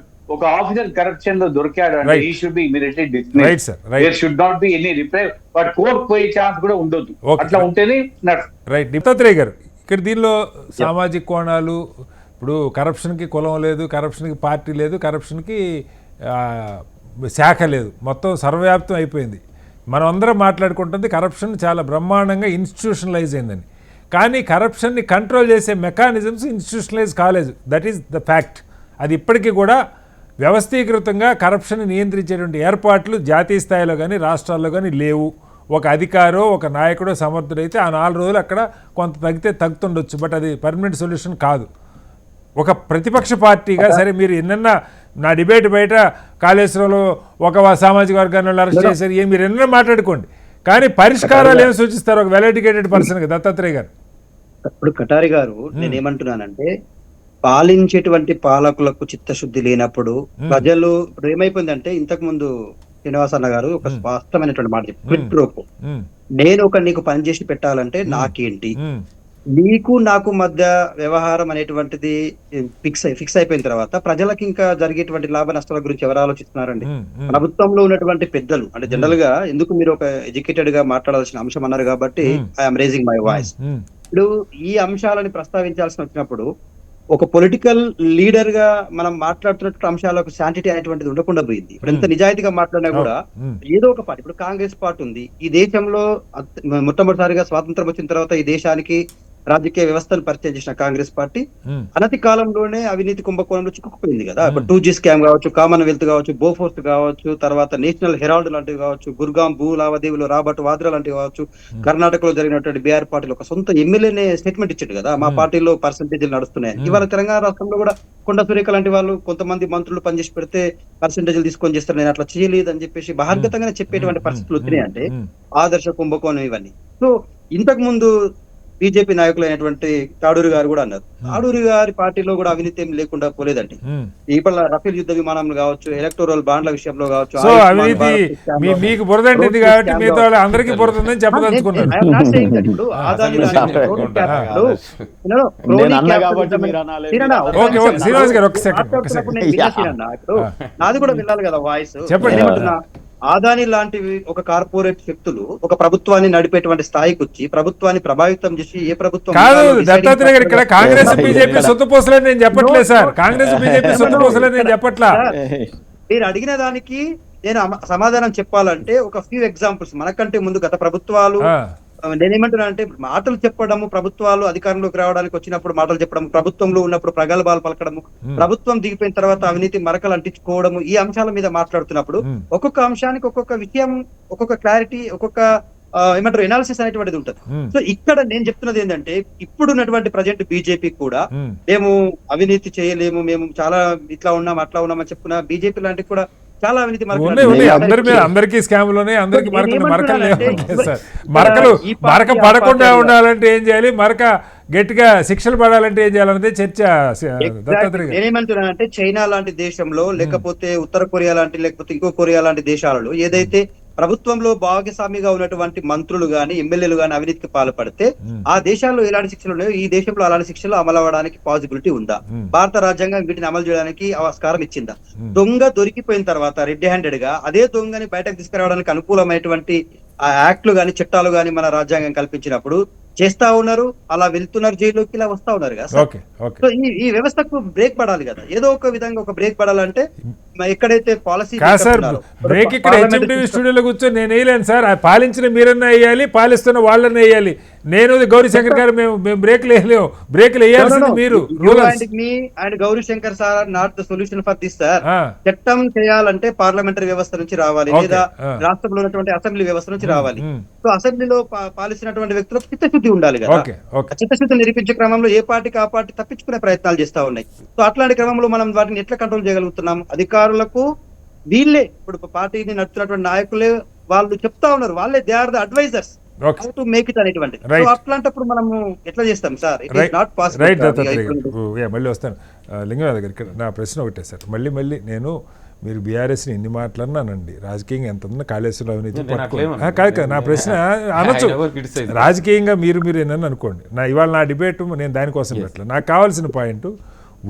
ఒక ఆఫీసర్ కరప్షన్ లో దొరికాడు అంటే he should be immediately dismissed. There should not be any reprieve, but court పోయే ఛాన్స్ కూడా ఉండొద్దు. అట్లా ఉంటేనే రైట్. దత్తాత్రేయ గారు, ఇక్కడ దీనిలో సామాజిక కోణాలు, ఇప్పుడు కరప్షన్కి కులం లేదు, కరప్షన్కి పార్టీ లేదు, కరప్షన్కి శాఖ లేదు, మొత్తం సర్వవ్యాప్తం అయిపోయింది. మనం అందరం మాట్లాడుకుంటుంది కరప్షన్ చాలా బ్రహ్మాండంగా ఇన్స్టిట్యూషనలైజ్ అయిందని. కానీ కరప్షన్ని కంట్రోల్ చేసే మెకానిజమ్స్ ఇన్స్టిట్యూషనలైజ్ కాలేదు. That is the fact. అది ఇప్పటికీ కూడా వ్యవస్థీకృతంగా కరప్షన్ నియంత్రించేటువంటి ఏర్పాట్లు జాతీయ స్థాయిలో కానీ రాష్ట్రాల్లో కానీ లేవు. ఒక అధికారో ఒక నాయకుడో సమర్థుడైతే ఆ 4 రోజులు అక్కడ కొంత తగ్గితే తగ్గుతుండొచ్చు, బట్ అది పర్మనెంట్ సొల్యూషన్ కాదు. ఒక ప్రతిపక్ష పార్టీగా సరే మీరు ఎన్నన్నా నా డిబేట్ బయట కాళేశ్వరంలో ఒక సామాజిక వర్గాన్ని అరెస్ట్ చేశారు, మీరు ఎన్నో మాట్లాడుకోండి, కానీ పరిష్కారాలు ఏమి సూచిస్తారు ఒక వెల్ ఎడ్యుకేటెడ్ పర్సన్ గా దత్తాత్రేయ గారు? ఇప్పుడు కటారి గారు నేనేమంటున్నానంటే, పాలించేటువంటి పాలకులకు చిత్తశుద్ధి లేనప్పుడు ప్రజలు ఇప్పుడు ఏమైపోయిందంటే, ఇంతకు ముందు శ్రీనివాస్ అన్న గారు ఒక స్పష్టమైనటువంటి మాట చెప్పారు, నేను నీకు పని చేసి పెట్టాలంటే నాకేంటి, నీకు నాకు మధ్య వ్యవహారం అనేటువంటిది ఫిక్స్ అయిపోయిన తర్వాత ప్రజలకు ఇంకా జరిగేటువంటి లాభ నష్టాల గురించి ఎవరు ఆలోచిస్తున్నారండి? ప్రభుత్వంలో ఉన్నటువంటి పెద్దలు అంటే జనరల్ గా, ఎందుకు మీరు ఒక ఎడ్యుకేటెడ్ గా మాట్లాడాల్సిన అంశం అన్నారు కాబట్టి ఐఎమ్ రేజింగ్ మై వాయిస్. ఇప్పుడు ఈ అంశాలని ప్రస్తావించాల్సి వచ్చినప్పుడు ఒక పొలిటికల్ లీడర్ గా మనం మాట్లాడుతున్నటువంటి అంశాలకు శాంటిటీ అనేటువంటిది ఉండకుండా పోయింది. ఇప్పుడు ఎంత నిజాయితీగా మాట్లాడినా కూడా ఏదో ఒక పార్టీ, ఇప్పుడు కాంగ్రెస్ పార్టీ ఉంది ఈ దేశంలో, మొట్టమొదటిసారిగా స్వాతంత్రం వచ్చిన తర్వాత ఈ దేశానికి రాజకీయ వ్యవస్థను పరిచయం చేసిన కాంగ్రెస్ పార్టీ అనతి కాలంలోనే అవినీతి కుంభకోణంలో చిక్కుకుపోయింది కదా. ఇప్పుడు 2G స్కామ్ కావచ్చు, కామన్వెల్త్ కావచ్చు, బోఫోర్స్ కావచ్చు, తర్వాత నేషనల్ హెరాల్డ్ లాంటివి కావచ్చు, గుర్గాం భూ లావాదేవీలో రాబర్ట్ వాద్రా లాంటివి కావచ్చు, కర్ణాటకలో జరిగినటువంటి బీఆర్ పార్టీలో ఒక సొంత ఎమ్మెల్యేనే స్టేట్మెంట్ ఇచ్చాడు కదా, మా పార్టీలో పర్సెంటేజ్లు నడుస్తున్నాయి. ఇవాళ తెలంగాణ రాష్ట్రంలో కూడా కొండ సురేఖ లాంటి వాళ్ళు కొంతమంది మంత్రులు పనిచేసి పెడితే పర్సెంటేజ్లు తీసుకొని చేస్తారు, నేను అట్లా చేయలేదు అని చెప్పేసి బహిర్గతంగానే చెప్పేటువంటి పరిస్థితులు వచ్చినాయి. అంటే ఆదర్శ కుంభకోణం ఇవన్నీ. సో ఇంతకు ముందు బీజేపీ నాయకులైనటువంటి తాడూరి గారు కూడా అన్నారు. తాడూరి గారి పార్టీలో కూడా అవినీతి ఏం లేకుండా పోలేదండి. ఇప్పుడు రఫేల్ యుద్ధ విమానంలో కావచ్చు, ఎలక్టోరల్ బాండ్ల విషయంలో కావచ్చు, సో అవినీతి మీకు బురదండి కాబట్టి మిగతా అందరికీ బురదందని చెప్పదలుచుకున్నారు. ఇప్పుడు ఆదాని శ్రీనివాస్ గారు ఒక సెకండ్ నాది కూడా వినాలి కదా వాయిస్. చెప్పండి. ఆదాని లాంటివి ఒక కార్పొరేట్ శక్తులు ఒక ప్రభుత్వాన్ని నడిపేటువంటి స్థాయికి వచ్చి ప్రభుత్వాన్ని ప్రభావితం చేసి ఏ ప్రభుత్వం కాదు దత్తాత్రేయ గారు, ఇక్కడ కాంగ్రెస్ బీజేపీ సొత్తుపోసలని నేను చెప్పట్లేదు సార్. కాంగ్రెస్ బీజేపీ సొత్తుపోసలని నేను చెప్పట్లా. మీరు అడిగిన దానికి నేను సమాధానం చెప్పాలంటే ఒక ఫ్యూ ఎగ్జాంపుల్స్ మనకంటే ముందు గత ప్రభుత్వాలు నేనేమంటున్నా అంటే మాటలు చెప్పడము, ప్రభుత్వాలు అధికారంలోకి రావడానికి వచ్చినప్పుడు మాటలు చెప్పడం, ప్రభుత్వంలో ఉన్నప్పుడు ప్రగల్భాలు పలకడము, ప్రభుత్వం దిగిపోయిన తర్వాత అవినీతి మరకలు అంటించుకోవడము, ఈ అంశాల మీద మాట్లాడుతున్నప్పుడు ఒక్కొక్క అంశానికి ఒక్కొక్క విషయం, ఒక్కొక్క క్లారిటీ, ఒక్కొక్క ఏమంటారు ఎనాలిసిస్ అనేటువంటిది ఉంటుంది. సో ఇక్కడ నేను చెప్తున్నది ఏంటంటే ఇప్పుడున్నటువంటి ప్రజెంట్ బీజేపీ కూడా మేము అవినీతి చేయలేము, మేము చాలా ఇట్లా ఉన్నాం అట్లా ఉన్నామని చెప్పుకున్నా బీజేపీ లాంటివి కూడా చాలా అవినీతి అందరికీ స్కామ్లోనే అందరికి మరక పడకుండా ఉండాలంటే ఏం చేయాలి, మరక గట్టిగా శిక్షలు పడాలంటే ఏం చేయాలనేది చర్చ. నేనేమంటున్నానంటే చైనా లాంటి దేశంలో లేకపోతే ఉత్తర కొరియా లాంటి లేకపోతే ఇంకో కొరియా లాంటి దేశాలలో ఏదైతే ప్రభుత్వంలో భాగస్వామిగా ఉన్నటువంటి మంత్రులు గాని ఎమ్మెల్యేలు గాని అవినీతికి పాల్పడితే ఆ దేశాల్లో ఎలాంటి శిక్షలు ఉన్నాయో ఈ దేశంలో అలాంటి శిక్షలు అమలు అవ్వడానికి పాసిబిలిటీ ఉందా? భారత రాజ్యాంగం వీటిని అమలు చేయడానికి ఆస్కారం ఇచ్చిందా? దొంగ దొరికిపోయిన తర్వాత రెడ్ హ్యాండెడ్ గా అదే దొంగని బయటకు తీసుకురావడానికి అనుకూలమైనటువంటి ఆ యాక్ట్లు గాని చట్టాలు గాని మన రాజ్యాంగం కల్పించినప్పుడు చేస్తా ఉన్నారు, అలా వెళ్తున్నారు, జైల్లోకి ఇలా వస్తా ఉన్నారు కదా. సో ఈ వ్యవస్థకు బ్రేక్ పడాలి కదా, ఏదో ఒక విధంగా ఒక బ్రేక్ పడాలంటే ఎక్కడైతే పాలసీ బ్రేక్ ఇక్కడ హెచ్ఎంటీవీ స్టూడియోలో కూర్చొని నేను వేయలేను సార్. పాలించిన మీరన్నా వేయాలి, పాలిస్తున్న వాళ్ళన్నా వేయాలి. నేను గౌరీశంకర్ గారు మేము బ్రేక్లు వేయలేము, బ్రేక్లు వేయాల్సింది మీరు. And Gauri Shankar sir not the solution for this sir. చట్టం చేయాలంటే పార్లమెంటరీ వ్యవస్థ నుంచి రావాలి, లేదా రాష్ట్రంలో ఉన్నటువంటి అసెంబ్లీ వ్యవస్థ నుంచి రావాలి. సో అసెంబ్లీలో పాలిస్తున్నటువంటి వ్యక్తులకు చిత్తశుద్ధి ఉండాలి కదా. చిత్తశుద్ధి నిరూపించే క్రమంలో ఏ పార్టీకి ఆ పార్టీ తప్పించుకునే ప్రయత్నాలు చేస్తా ఉన్నాయి. సో అట్లాంటి క్రమంలో మనం వాటిని ఎట్లా కంట్రోల్ చేయగలుగుతున్నాం? అధికారులకు వీళ్ళే ఇప్పుడు పార్టీని నడుపుతున్నటువంటి నాయకులే వాళ్ళు చెప్తా ఉన్నారు, వాళ్ళే they are the advisers how to make it అనేటువంటి. సో అట్లాంటప్పుడు మనము ఎట్లా చేస్తాం sir? It is not possible. మళ్ళీ వస్తాను లింగం దగ్గర. ఇక్కడ నా ప్రశ్న ఒకటే సార్, మళ్ళీ నేను మీరు బీఆర్ఎస్ని ఎన్ని మాట్లాడినానండి, రాజకీయంగా ఎంత ఉందో కాళేశ్వరం అవినీతి కాదు. నా ప్రశ్న అనొచ్చు, రాజకీయంగా మీరు ఏనని అనుకోండి. ఇవాళ నా డిబేట్ నేను దానికోసం పెట్టలేదు. నాకు కావాల్సిన పాయింట్,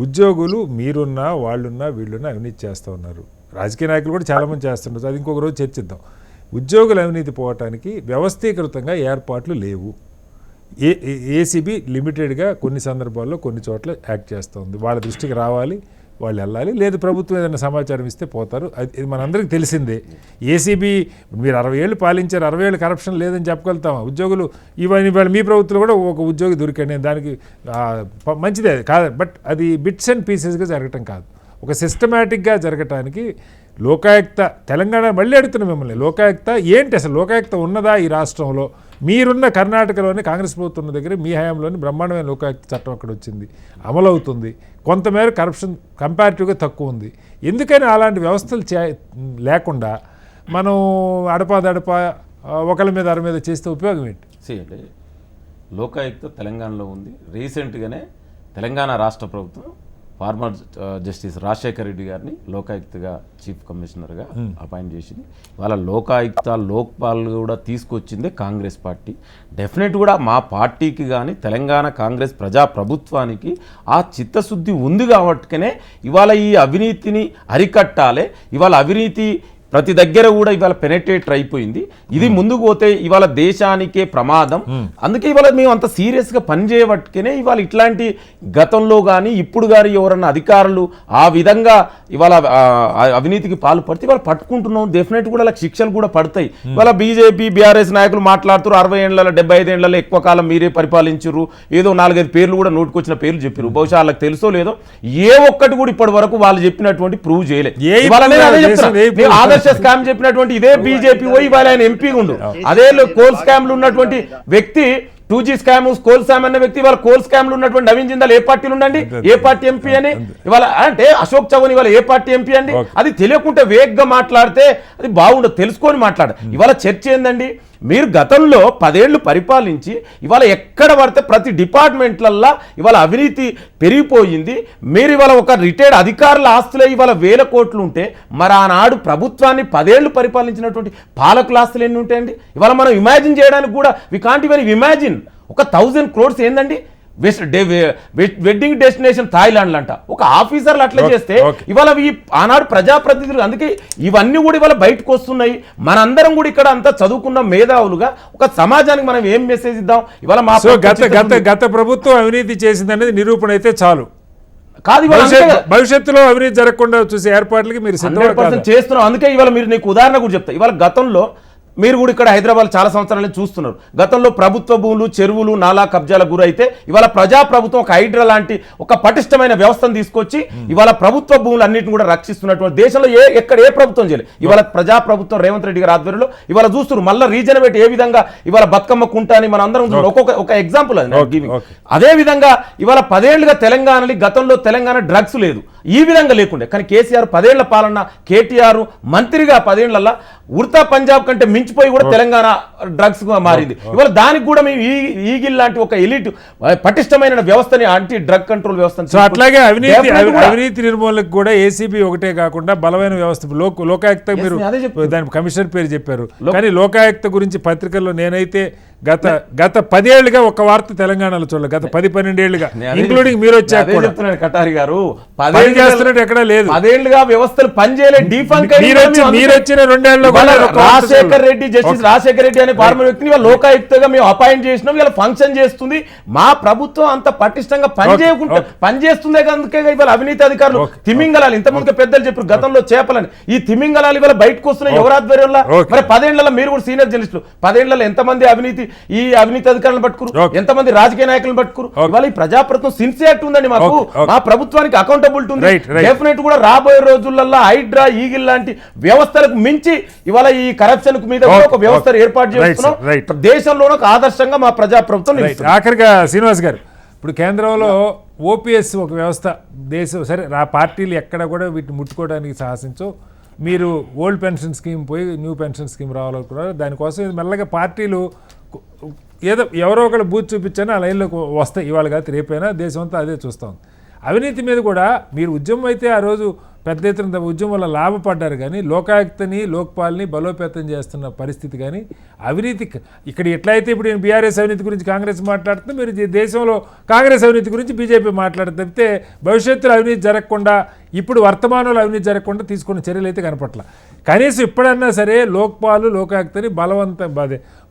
ఉద్యోగులు మీరున్నా వాళ్ళున్నా వీళ్ళున్నా అవినీతి చేస్తూ ఉన్నారు, రాజకీయ నాయకులు కూడా చాలామంది చేస్తున్నారు, అది ఇంకొక రోజు చర్చిద్దాం. ఉద్యోగుల అవినీతి పోవటానికి వ్యవస్థీకృతంగా ఏర్పాట్లు లేవు. ఏసీబీ లిమిటెడ్గా కొన్ని సందర్భాల్లో కొన్ని చోట్ల యాక్ట్ చేస్తుంది. వాళ్ళ దృష్టికి రావాలి, వాళ్ళు వెళ్ళాలి, లేదు ప్రభుత్వం ఏదైనా సమాచారం ఇస్తే పోతారు. ఇది మనందరికీ తెలిసిందే. ఏసీబీ మీరు 60 ఏళ్ళు పాలించారు, 60 ఏళ్ళు కరప్షన్ లేదని చెప్పగలుగుతామా? ఉద్యోగులు ఇవాళ మీ ప్రభుత్వంలో కూడా ఒక ఉద్యోగి దొరికాడు, నేను దానికి మంచిదే కాదు, బట్ అది బిట్స్ అండ్ పీసెస్గా జరగటం కాదు, ఒక సిస్టమేటిక్గా జరగటానికి లోకాయుక్త తెలంగాణ మళ్ళీ అడుగుతున్నా మిమ్మల్ని, లోకాయుక్త ఏంటి అసలు? లోకాయుక్త ఉన్నదా ఈ రాష్ట్రంలో? మీరున్న కర్ణాటకలోని కాంగ్రెస్ ప్రభుత్వం ఉన్న దగ్గర మీ హయాంలోని బ్రహ్మాండమైన లోకాయుక్త చట్టం అక్కడ వచ్చింది, అమలవుతుంది. కొంతమేర కరప్షన్ కంపారిటివ్గా తక్కువ ఉంది. ఎందుకని అలాంటి వ్యవస్థలు లేకుండా మనం అడపా ఒకళ్ళ మీద అర మీద చేస్తే ఉపయోగం ఏంటి? అంటే లోకాయుక్త తెలంగాణలో ఉంది. రీసెంట్గానే తెలంగాణ రాష్ట్ర ప్రభుత్వం ఫార్మర్ జస్టిస్ రాజశేఖర్ రెడ్డి గారిని లోకాయుక్తగా చీఫ్ కమిషనర్గా అపాయింట్ చేసింది. వాళ్ళ లోకాయుక్త లోక్పాల్ కూడా తీసుకొచ్చింది కాంగ్రెస్ పార్టీ. డెఫినెట్ కూడా మా పార్టీకి కానీ తెలంగాణ కాంగ్రెస్ ప్రజాప్రభుత్వానికి ఆ చిత్తశుద్ధి ఉంది కాబట్టికనే ఇవాళ ఈ అవినీతిని అరికట్టాలి. ఇవాళ అవినీతి ప్రతి దగ్గర కూడా ఇవాళ పెనెట్రేటర్ అయిపోయింది. ఇది ముందుకు పోతే ఇవాళ దేశానికే ప్రమాదం. అందుకే ఇవాళ మేము అంత సీరియస్గా పనిచేయబట్టుకనే ఇవాళ ఇట్లాంటి గతంలో కానీ ఇప్పుడు కానీ ఎవరన్నా అధికారులు ఆ విధంగా ఇవాళ అవినీతికి పాల్పడితే ఇవాళ పట్టుకుంటున్నాం. డెఫినెట్ కూడా అలా శిక్షలు కూడా పడతాయి. ఇవాళ బీజేపీ బీఆర్ఎస్ నాయకులు మాట్లాడుతారు 60 ఏళ్లలో 75 ఏళ్లలో ఎక్కువ కాలం మీరే పరిపాలించారు, ఏదో 4-5 పేర్లు కూడా నోటుకొచ్చిన పేర్లు చెప్పారు. బహుశా వాళ్ళకి తెలుసో లేదో ఏ ఒక్కటి కూడా ఇప్పటి వరకు వాళ్ళు చెప్పినటువంటి ప్రూవ్ చేయలేదు. స్కామ్ చెప్పినటువంటి ఇదే బీజేపీ ఇవాళ ఆయన ఎంపీ ఉండు, అదే కోల్ స్కామ్లు ఉన్నటువంటి వ్యక్తి 2G స్కామ్ కోల్ స్కామ్ అన్న వ్యక్తి ఇవాళ కోల్ స్కామ్లు ఉన్నటువంటి నవీన్ జిందాల్ ఏ పార్టీలు ఉండండి, ఏ పార్టీ ఎంపీ అని ఇవాళ అంటే అశోక్ చౌహాన్ ఇవాళ ఏ పార్టీ ఎంపీ అండి? అది తెలియకుంటే వేగ్గా మాట్లాడితే అది బాగుండదు, తెలుసుకొని మాట్లాడ. ఇవాళ చర్చ ఏందండి? మీరు గతంలో 10 ఏళ్ళు పరిపాలించి ఇవాళ ఎక్కడ పడితే ప్రతి డిపార్ట్మెంట్లల్లో ఇవాళ అవినీతి పెరిగిపోయింది. మీరు ఇవాళ ఒక రిటైర్డ్ అధికారుల ఆస్తులే ఇవాళ 1000 కోట్లు ఉంటే మరి ఆనాడు ప్రభుత్వాన్ని 10 ఏళ్ళు పరిపాలించినటువంటి పాలకుల ఆస్తులు ఎన్ని ఉంటాయండి? ఇవాళ మనం ఇమాజిన్ చేయడానికి కూడా వి కాంట్ ఈవెన్ ఇమాజిన్. ఒక 1000 crores ఏందండి? వెడ్డింగ్ డెస్టినేషన్ థాయిలాండ్ అంట. ఒక ఆఫీసర్లు అట్లా చేస్తే ఇవాళ ఆనాడు ప్రజాప్రతినిధులు, అందుకే ఇవన్నీ కూడా ఇవాళ బయటకు వస్తున్నాయి. మనందరం కూడా ఇక్కడ అంతా చదువుకున్న మేధావులుగా ఒక సమాజానికి మనం ఏం మెసేజ్ ఇద్దాం? ఇవాళ మా గత ప్రభుత్వం అవినీతి చేసింది అనేది నిరూపణ అయితే చాలు. కాదు, భవిష్యత్తులో అవినీతి జరగకుండా చూసే ఏర్పాట్లకి మీరు 100% చేస్తున్నాం. అందుకే ఇవాళ మీరు నీకు ఉదాహరణ కూడా చెప్తా. ఇవాళ గతంలో మీరు కూడా ఇక్కడ హైదరాబాద్ చాలా సంవత్సరాల నుంచి చూస్తున్నారు. గతంలో ప్రభుత్వ భూములు, చెరువులు, నాలా కబ్జాల గురైతే ఇవాళ ప్రజాప్రభుత్వం ఒక హైడ్రా లాంటి ఒక పటిష్టమైన వ్యవస్థను తీసుకొచ్చి ఇవాళ ప్రభుత్వ భూములు అన్నింటిని కూడా రక్షిస్తున్నటువంటి దేశంలో ఎక్కడ ఏ ప్రభుత్వం చేయలేదు. ఇవాళ ప్రజాప్రభుత్వం రేవంత్ రెడ్డి గారి ఆధ్వర్యంలో ఇవాళ చూస్తున్నారు. మళ్ళీ రీజన్ పెట్టి ఏ విధంగా ఇవాళ బతుకమ్మ కుంట అని మన అందరం ఒక ఎగ్జాంపుల్ అది. అదే విధంగా ఇవాళ 10 ఏళ్లుగా తెలంగాణలో గతంలో తెలంగాణ డ్రగ్స్ లేదు, ఈ విధంగా లేకుండే. కానీ కేసీఆర్ 10 ఏళ్ల పాలన, కేటీఆర్ మంత్రిగా 10 ఏళ్లలో ఉడతా పంజాబ్ కంటే మించిపోయి కూడా తెలంగాణ డ్రగ్స్ గా మారింది. ఇవాళ దానికి కూడా మేము ఈగిల్ లాంటి ఒక ఎలిట్ పటిష్టమైన వ్యవస్థని, యాంటీ డ్రగ్ కంట్రోల్ వ్యవస్థ. అట్లాగే అవినీతి నిర్మూలనకు కూడా ఏసీబీ ఒకటే కాకుండా బలమైన వ్యవస్థ, లోకాయుక్త, మీరు దాని కమిషనర్ పేరు చెప్పారు. కానీ లోకాయుక్త గురించి పత్రికల్లో నేనైతే గత 10 ఏళ్లుగా ఒక వార్త తెలంగాణలో చూడలేదు. గత 10-12 ఏళ్లుగా, ఇంక్లూడింగ్ మీరు వచ్చారు కటారి గారు, చేస్తున్నట్టు ఎక్కడ లేదు. 10 ఏళ్లుగా వ్యవస్థలు పనిచేయలేదు. మీరు వచ్చిన 2 ఏళ్లలో రాజశేఖర్ రెడ్డి, జస్టిస్ రాజశేఖర్ రెడ్డి అనే ఫార్మర్ వ్యక్తిని లోకాయుక్తగా మేము అపాయింట్ చేసినాం. ఇలా ఫంక్షన్ చేస్తుంది. మా ప్రభుత్వం అంత పటిష్టంగా పనిచేస్తుందే కనుక ఇవాళ అవినీతి అధికారులు తిమింగలాలు, ఇంతకుముందు పెద్దలు చెప్పారు గతంలో చేపలని, ఈ తిమింగలాలు ఇవాళ బయటకు వస్తున్నాయి. ఎవరి ఆధ్వర్యంలో? మరి 10 ఏళ్లలో మీరు కూడా సీనియర్ జర్నలిస్టులు, 10 ఏళ్లలో ఎంతమంది ఈ అవినీతి అధికారులను పట్టుకురు, ఎంతమంది రాజకీయ నాయకులను పట్టుకురు? ఇవాళ ఈ ప్రజాప్రభుత్వం సిన్సియారిటీ ఉందండి మాకు, మా ప్రభుత్వానికి అకౌంటబిలిటీ ఉంది. డెఫినెట్ కూడా రాబోయే రోజులలో హైడ్రా, ఈగిల్ లాంటి వ్యవస్థలకు మించి ఇవాళ ఈ కరప్షన్ మీద ఒక వ్యవస్థ ఏర్పాటు చేస్తున్నాం. దేశంలోనే ఒక ఆదర్శంగా మా ప్రజాప్రభుత్వం. ఆఖరిగా శ్రీనివాస్ గారు, ఇప్పుడు కేంద్రంలో ఓపీఎస్ ఒక వ్యవస్థ, దేశం సరే ఆ పార్టీలు ఎక్కడ కూడా వీటిని ముట్టుకోవడానికి సాహసించో, మీరు ఓల్డ్ పెన్షన్ స్కీమ్ పోయి న్యూ పెన్షన్ స్కీమ్ రావాలనుకున్నారు. దానికోసం మెల్లగా పార్టీలు ఏదో ఎవరో ఒకళ్ళు బూత్ చూపించాను ఆ లైన్లోకి వస్తాయి. ఇవాళ కాదు రేపైనా దేశం అంతా అదే చూస్తాం. అవినీతి మీద కూడా మీరు ఉద్యమం అయితే ఆ రోజు పెద్ద ఎత్తున ఉద్యమం వల్ల లాభపడ్డారు, కానీ లోకాయుక్తని, లోక్పాల్ని బలోపేతం చేస్తున్న పరిస్థితి. కానీ అవినీతి ఇక్కడ ఎట్లయితే ఇప్పుడు నేను బీఆర్ఎస్ అవినీతి గురించి కాంగ్రెస్ మాట్లాడుతుంది, మీరు దేశంలో కాంగ్రెస్ అవినీతి గురించి బీజేపీ మాట్లాడితే భవిష్యత్తులో అవినీతి జరగకుండా, ఇప్పుడు వర్తమానంలో అవినీతి జరగకుండా తీసుకున్న చర్యలు అయితే కనపట్ల. కనీసం ఇప్పుడన్నా సరే లోక్పాలు, లోకాయుక్తని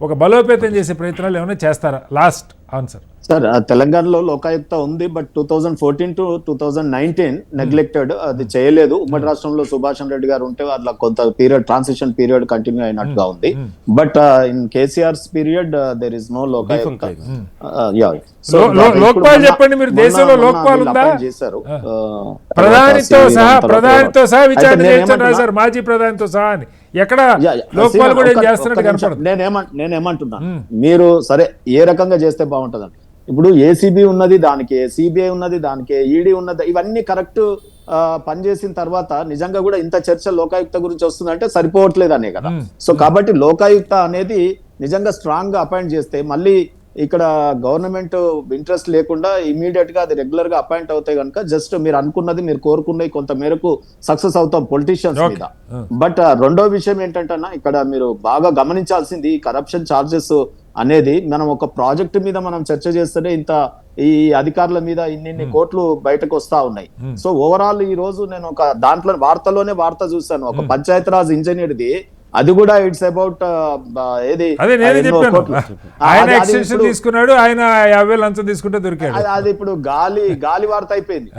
ఒక బలోపేతం చేసే ప్రయత్నాలు ఏమైనా చేస్తారా? Last answer sir. తెలంగాణలో లోకాయుక్త ఉంది, బట్ 2014 to 2019 నెగ్లెక్టెడ్, అది చేయలేదు. ఉమ్మడి రాష్ట్రంలో సుభాష్ రెడ్డి గారు ఉంటే అట్లా కొంత పీరియడ్, ట్రాన్సిషన్ పీరియడ్ కంటిన్యూ అయినట్టుగా ఉంది. But in KCR's period there is no Lokayukta. Lokpal చెప్పండి, మీరు దేశంలో లోక్పాల్ ఉందా? ప్రధానితో సహా విచారణ చేస్తున్నారు సార్, మాజీ ప్రధానితో సహా అని. ఎక్కడ లోక్పాల్ కూడా ఏం చేస్తున్నట్టు కనపడదు. నేనేమంటున్నా, మీరు సరే ఏ రకంగా చేస్తే బాగుంటుందని. ఇప్పుడు ఏసీబీ ఉన్నది, దానికి సిబిఐ ఉన్నది, దానికి ఈడీ ఉన్నది, ఇవన్నీ కరెక్ట్ పనిచేసిన తర్వాత నిజంగా కూడా ఇంత చర్చ లోకాయుక్త గురించి వస్తుందంటే సరిపోవట్లేదు అనే కదా. సో కాబట్టి లోకాయుక్త అనేది నిజంగా స్ట్రాంగ్ గా అపాయింట్ చేస్తే మళ్ళీ ఇక్కడ గవర్నమెంట్ ఇంట్రెస్ట్ లేకుండా ఇమీడియట్ గా అది రెగ్యులర్ గా అపాయింట్ అవుతాయి కనుక జస్ట్ మీరు అనుకున్నది, మీరు కోరుకున్నది కొంత మేరకు సక్సెస్ అవుతాం పొలిటీషియన్స్ మీద. బట్ రెండో విషయం ఏంటంటే ఇక్కడ మీరు బాగా గమనించాల్సింది, ఈ కరప్షన్ చార్జెస్ అనేది మనం ఒక ప్రాజెక్ట్ మీద మనం చర్చ చేస్తేనే ఇంత ఈ అధికారుల మీద ఇన్ని కోట్లు బయటకు వస్తా ఉన్నాయి. సో ఓవరాల్ ఈ రోజు నేను ఒక దాంట్లో వార్త చూసాను, ఒక పంచాయతీరాజ్ ఇంజనీర్ది, అది కూడా ఇట్స్ అబౌట్ ఏది ఆయన ఎక్స్టెన్షన్ తీసుకున్నాడు, ఆయన 50,000 లంచం తీసుకుంటే దొరికాడు. అది ఇప్పుడు గాలి వార్త అయిపోయింది.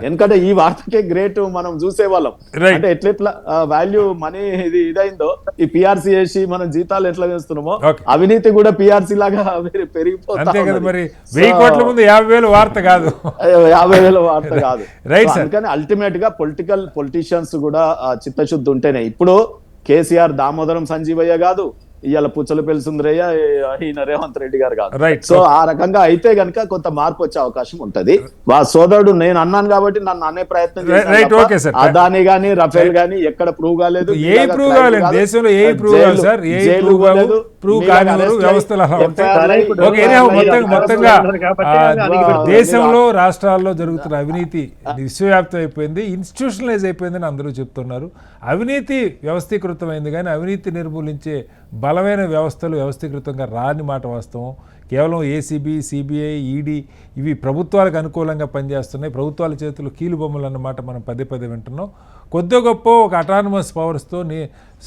ఎందుకంటే ఈ వార్తకే గ్రేట్ మనం చూసేవాళ్ళం. అంటే ఎట్లెట్లా వాల్యూ మనీ ఇదైందో, ఈ పిఆర్సీ వేసి మనం జీతాలు ఎట్లా వేస్తున్నామో అవినీతి కూడా పిఆర్సీ లాగా పెరిగిపోతుంది. మరి 1000 కోట్ల ముందు 50,000 వార్త కాదు, 50,000 వార్త కాదు. అందుకని అల్టిమేట్ గా పొలిటీషియన్స్ కూడా చిత్తశుద్ధి ఉంటేనే. ఇప్పుడు కేసీఆర్ దామోదరం సంజీవయ్య కాదు, ఇవాళ పుచ్చలపల్లి సుందరయ్య ఈయన రేవంత్ రెడ్డి గారు కాదు. Right. సో ఆ రకంగా అయితే గనుక కొంత మార్పు వచ్చే అవకాశం ఉంటది. మా సోదరుడు నేను అన్నాను కాబట్టి నన్ను అనే ప్రయత్నం Right, okay, sir. అదాని గాని రఫేల్ గాని ఎక్కడ ప్రూవ్ కాలేదు. ఏ ప్రూవ్ కాలేదు దేశంలో, ఏ ప్రూవ్ కాదు సార్, ఏ ప్రూవ్ కాని వ్యవస్థలు అలా ఉంటాయి. మొత్తంగా దేశంలో రాష్ట్రాల్లో జరుగుతున్న అవినీతి విశ్వవ్యాప్తం అయిపోయింది, ఇన్స్టిట్యూషనలైజ్ అయిపోయిందని అందరూ చెప్తున్నారు. అవినీతి వ్యవస్థీకృతమైంది కానీ అవినీతి నిర్మూలించే బలమైన వ్యవస్థలు వ్యవస్థీకృతంగా రాని మాట వాస్తవం. కేవలం ఏసీబీ, సిబిఐ, ఈడీ ఇవి ప్రభుత్వాలకు అనుకూలంగా పనిచేస్తున్నాయి, ప్రభుత్వాల చేతులు కీలుబొమ్మలు అన్నమాట మనం పదే పదే వింటున్నాం. కొద్ది గొప్ప ఒక అటానమస్ పవర్స్తో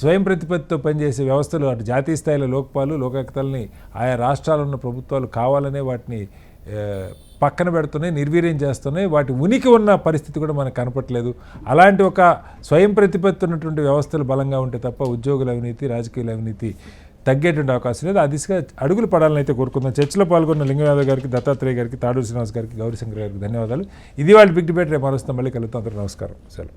స్వయం ప్రతిపత్తితో పనిచేసే వ్యవస్థలు అటు జాతీయ స్థాయిలో లోక్పాలు, లోకాయుక్తల్ని ఆయా రాష్ట్రాల్లో ఉన్న ప్రభుత్వాలు కావాలనే వాటిని పక్కన పెడుతున్నాయి, నిర్వీర్యం చేస్తున్నాయి. వాటి ఉనికి ఉన్న పరిస్థితి కూడా మనకు కనపట్లేదు. అలాంటి ఒక స్వయం ప్రతిపత్తి ఉన్నటువంటి వ్యవస్థలు బలంగా ఉంటే తప్ప ఉద్యోగుల అవినీతి, రాజకీయాల అవినీతి తగ్గేటువంటి అవకాశం లేదు. ఆ దిశగా అడుగులు పడాలని అయితే కోరుకుందాం. చర్చలో పాల్గొన్న లింగం యాదవ్ గారికి, దత్తాత్రేయ గారికి, తాడూరు శ్రీనివాస్ గారికి, గౌరీశంకర్ గారికి ధన్యవాదాలు. ఇది వాళ్ళ బిగ్ డిబేట్. రేపు మరుస్తాం, మళ్ళీ కలుగుతాం. అందరూ నమస్కారం. సెలవు.